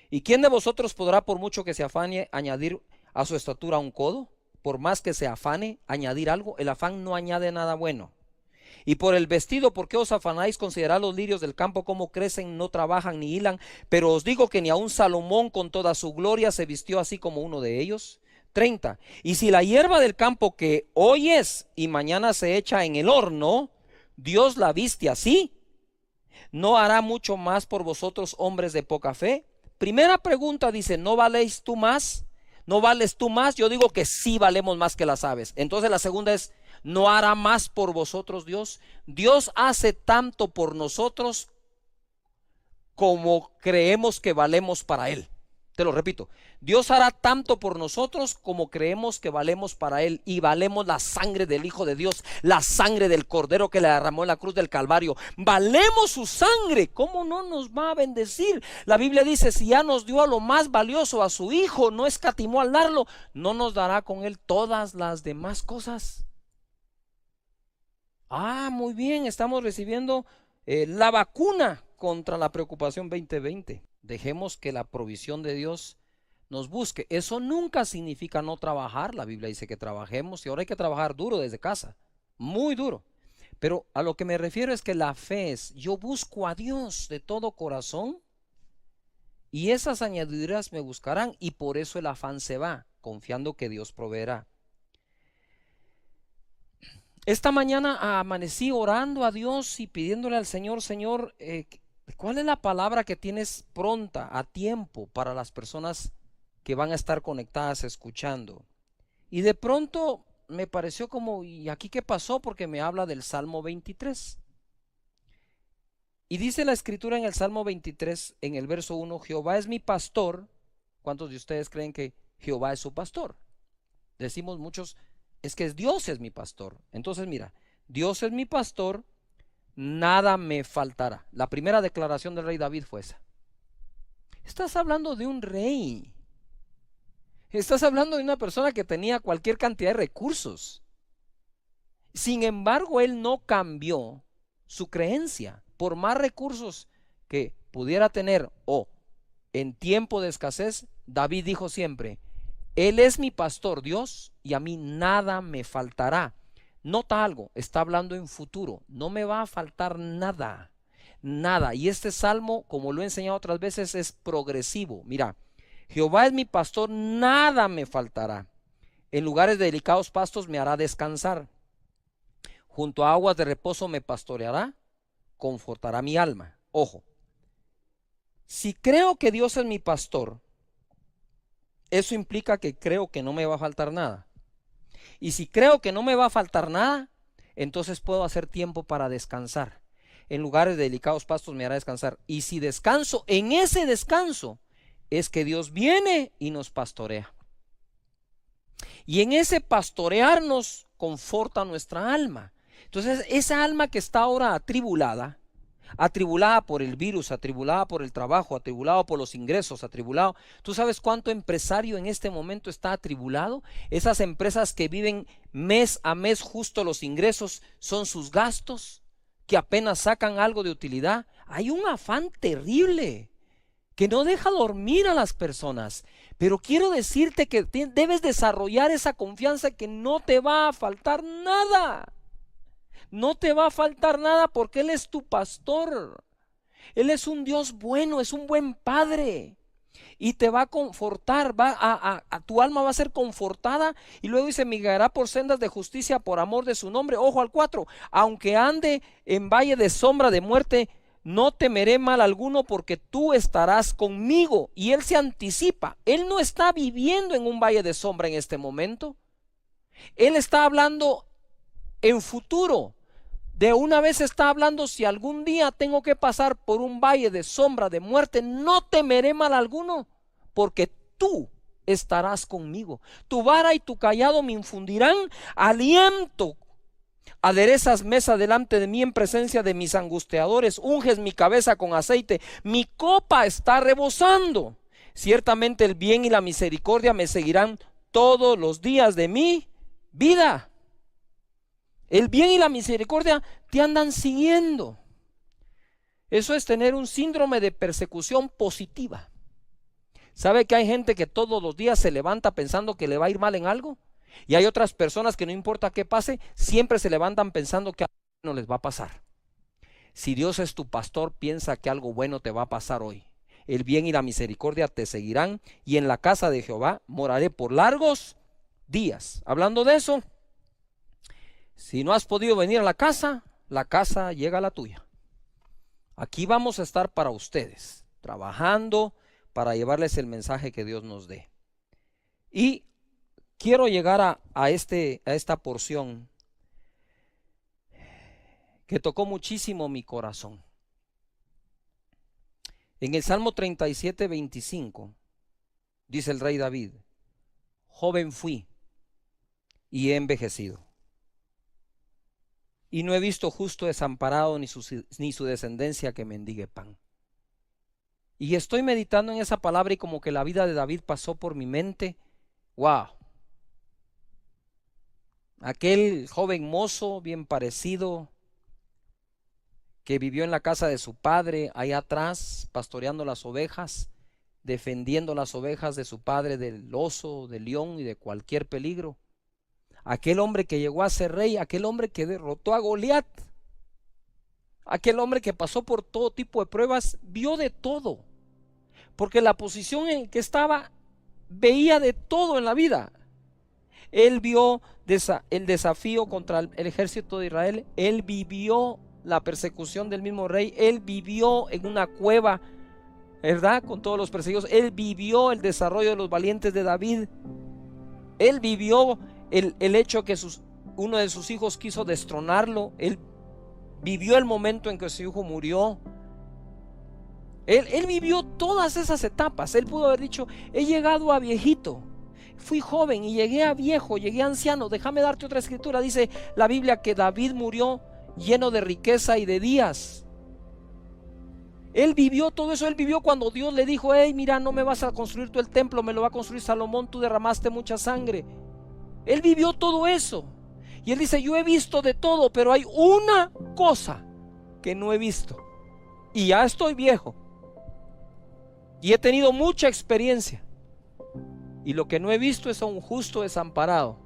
¿Y quién de vosotros podrá, por mucho que se afane, añadir a su estatura un codo? Por más que se afane, añadir algo. El afán no añade nada bueno. Y por el vestido, ¿por qué os afanáis? Considerad los lirios del campo, cómo crecen, no trabajan ni hilan. Pero os digo que ni aun Salomón con toda su gloria se vistió así como uno de ellos. 30. Y si la hierba del campo que hoy es y mañana se echa en el horno, Dios la viste así, ¿no hará mucho más por vosotros, hombres de poca fe? Primera pregunta dice, ¿no valéis tú más? ¿No vales tú más? Yo digo que sí valemos más que las aves. Entonces la segunda es, ¿no hará más por vosotros Dios? Dios hace tanto por nosotros como creemos que valemos para Él. Te lo repito, Dios hará tanto por nosotros como creemos que valemos para Él, y valemos la sangre del Hijo de Dios, la sangre del Cordero que le derramó en la cruz del Calvario. Valemos su sangre. ¿Cómo no nos va a bendecir? La Biblia dice, si ya nos dio a lo más valioso, a su Hijo, no escatimó al darlo, ¿no nos dará con Él todas las demás cosas? Muy bien, estamos recibiendo la vacuna contra la preocupación 2020. Dejemos que la provisión de Dios nos busque. Eso nunca significa no trabajar. La Biblia dice que trabajemos, y ahora hay que trabajar duro desde casa, muy duro. Pero a lo que me refiero es que la fe es, yo busco a Dios de todo corazón y esas añadiduras me buscarán, y por eso el afán se va, confiando que Dios proveerá. Esta mañana amanecí orando a Dios y pidiéndole al Señor, Señor, ¿cuál es la palabra que tienes pronta, a tiempo, para las personas que van a estar conectadas escuchando? Y de pronto me pareció como, ¿y aquí qué pasó? Porque me habla del Salmo 23. Y dice la escritura en el Salmo 23, en el verso 1, Jehová es mi pastor. ¿Cuántos de ustedes creen que Jehová es su pastor? Decimos muchos, es que Dios es mi pastor. Entonces mira, Dios es mi pastor, nada me faltará. La primera declaración del rey David fue esa. Estás hablando de un rey. Estás hablando de una persona que tenía cualquier cantidad de recursos. Sin embargo, él no cambió su creencia. Por más recursos que pudiera tener o en tiempo de escasez, David dijo siempre, Él es mi pastor, Dios, y a mí nada me faltará. Nota algo, está hablando en futuro, no me va a faltar nada, nada. Y este salmo, como lo he enseñado otras veces, es progresivo. Mira, Jehová es mi pastor, nada me faltará. En lugares de delicados pastos me hará descansar. Junto a aguas de reposo me pastoreará, confortará mi alma. Ojo, si creo que Dios es mi pastor, eso implica que creo que no me va a faltar nada. Y si creo que no me va a faltar nada, entonces puedo hacer tiempo para descansar. En lugares de delicados pastos me hará descansar. Y si descanso, en ese descanso es que Dios viene y nos pastorea. Y en ese pastorear nos conforta nuestra alma. Entonces esa alma que está ahora atribulada por el virus, atribulada por el trabajo, atribulado por los ingresos, atribulado. ¿Tú sabes cuánto empresario en este momento está atribulado? Esas empresas que viven mes a mes justo los ingresos son sus gastos, que apenas sacan algo de utilidad. Hay un afán terrible que no deja dormir a las personas. Pero quiero decirte que debes desarrollar esa confianza que no te va a faltar nada. No te va a faltar nada porque Él es tu pastor. Él es un Dios bueno, es un buen Padre. Y te va a confortar, tu alma va a ser confortada. Y luego dice, me guiará por sendas de justicia por amor de su nombre. Ojo al 4, aunque ande en valle de sombra de muerte, no temeré mal alguno porque tú estarás conmigo. Y Él se anticipa. Él no está viviendo en un valle de sombra en este momento. Él está hablando en futuro. De una vez está hablando: si algún día tengo que pasar por un valle de sombra de muerte, no temeré mal alguno, porque tú estarás conmigo. Tu vara y tu cayado me infundirán aliento. Aderezas mesa delante de mí en presencia de mis angustiadores, unges mi cabeza con aceite, mi copa está rebosando. Ciertamente el bien y la misericordia me seguirán todos los días de mi vida. El bien y la misericordia te andan siguiendo. Eso es tener un síndrome de persecución positiva. ¿Sabe que hay gente que todos los días se levanta pensando que le va a ir mal en algo? Y hay otras personas que no importa qué pase, siempre se levantan pensando que algo bueno les va a pasar. Si Dios es tu pastor, piensa que algo bueno te va a pasar hoy. El bien y la misericordia te seguirán, y en la casa de Jehová moraré por largos días. Hablando de eso, si no has podido venir a la casa llega a la tuya. Aquí vamos a estar para ustedes, trabajando para llevarles el mensaje que Dios nos dé. Y quiero llegar a esta porción que tocó muchísimo mi corazón. En el Salmo 37, 25, dice el rey David: joven fui y he envejecido, y no he visto justo desamparado ni su descendencia que mendigue pan. Y estoy meditando en esa palabra y como que la vida de David pasó por mi mente. ¡Wow! Aquel joven mozo bien parecido que vivió en la casa de su padre, allá atrás, pastoreando las ovejas, defendiendo las ovejas de su padre del oso, del león y de cualquier peligro. Aquel hombre que llegó a ser rey, aquel hombre que derrotó a Goliat, aquel hombre que pasó por todo tipo de pruebas, vio de todo, porque la posición en que estaba, veía de todo en la vida. Él vio el desafío contra el ejército de Israel, él vivió la persecución del mismo rey, él vivió en una cueva, ¿verdad?, con todos los perseguidos, él vivió el desarrollo de los valientes de David, él vivió el hecho que uno de sus hijos quiso destronarlo, él vivió el momento en que su hijo murió. Él vivió todas esas etapas. Él pudo haber dicho: he llegado a viejito, fui joven y llegué a viejo, llegué a anciano. Déjame darte otra escritura. Dice la Biblia que David murió lleno de riqueza y de días. Él vivió todo eso. Él vivió cuando Dios le dijo: hey, mira, no me vas a construir tú el templo, me lo va a construir Salomón, tú derramaste mucha sangre. Él vivió todo eso. Y él dice: yo he visto de todo, pero hay una cosa que no he visto, y ya estoy viejo y he tenido mucha experiencia, y lo que no he visto es a un justo desamparado,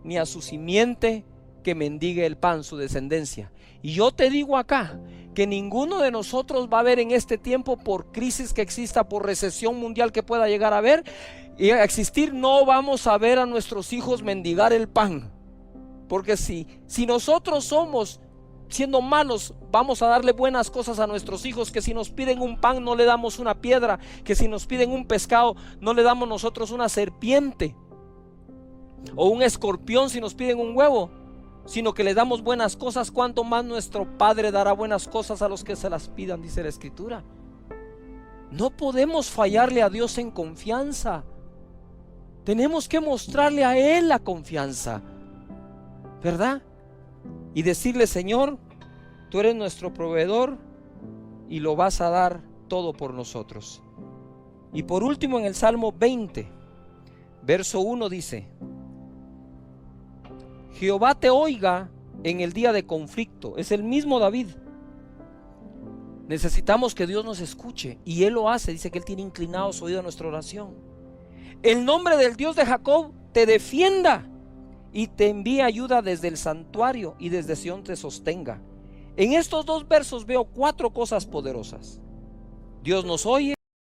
ni a su simiente que mendigue el pan, su descendencia. Y yo te digo acá que ninguno de nosotros va a ver en este tiempo, por crisis que exista, por recesión mundial que pueda llegar a haber y a existir, no vamos a ver a nuestros hijos mendigar el pan. Porque si nosotros somos, siendo malos, vamos a darle buenas cosas a nuestros hijos, que si nos piden un pan no le damos una piedra, que si nos piden un pescado no le damos nosotros una serpiente o un escorpión si nos piden un huevo, sino que le damos buenas cosas, cuánto más nuestro Padre dará buenas cosas a los que se las pidan, dice la Escritura. No podemos fallarle a Dios en confianza. Tenemos que mostrarle a Él la confianza, ¿verdad? Y decirle: Señor, tú eres nuestro proveedor y lo vas a dar todo por nosotros. Y por último, en el Salmo 20, verso 1 dice: Jehová te oiga en el día de conflicto. Es el mismo David. Necesitamos que Dios nos escuche, y Él lo hace. Dice que Él tiene inclinado su oído a nuestra oración. El nombre del Dios de Jacob te defienda y te envía ayuda desde el santuario, y desde Sión te sostenga. En estos dos versos veo 4 cosas poderosas. Dios nos oye,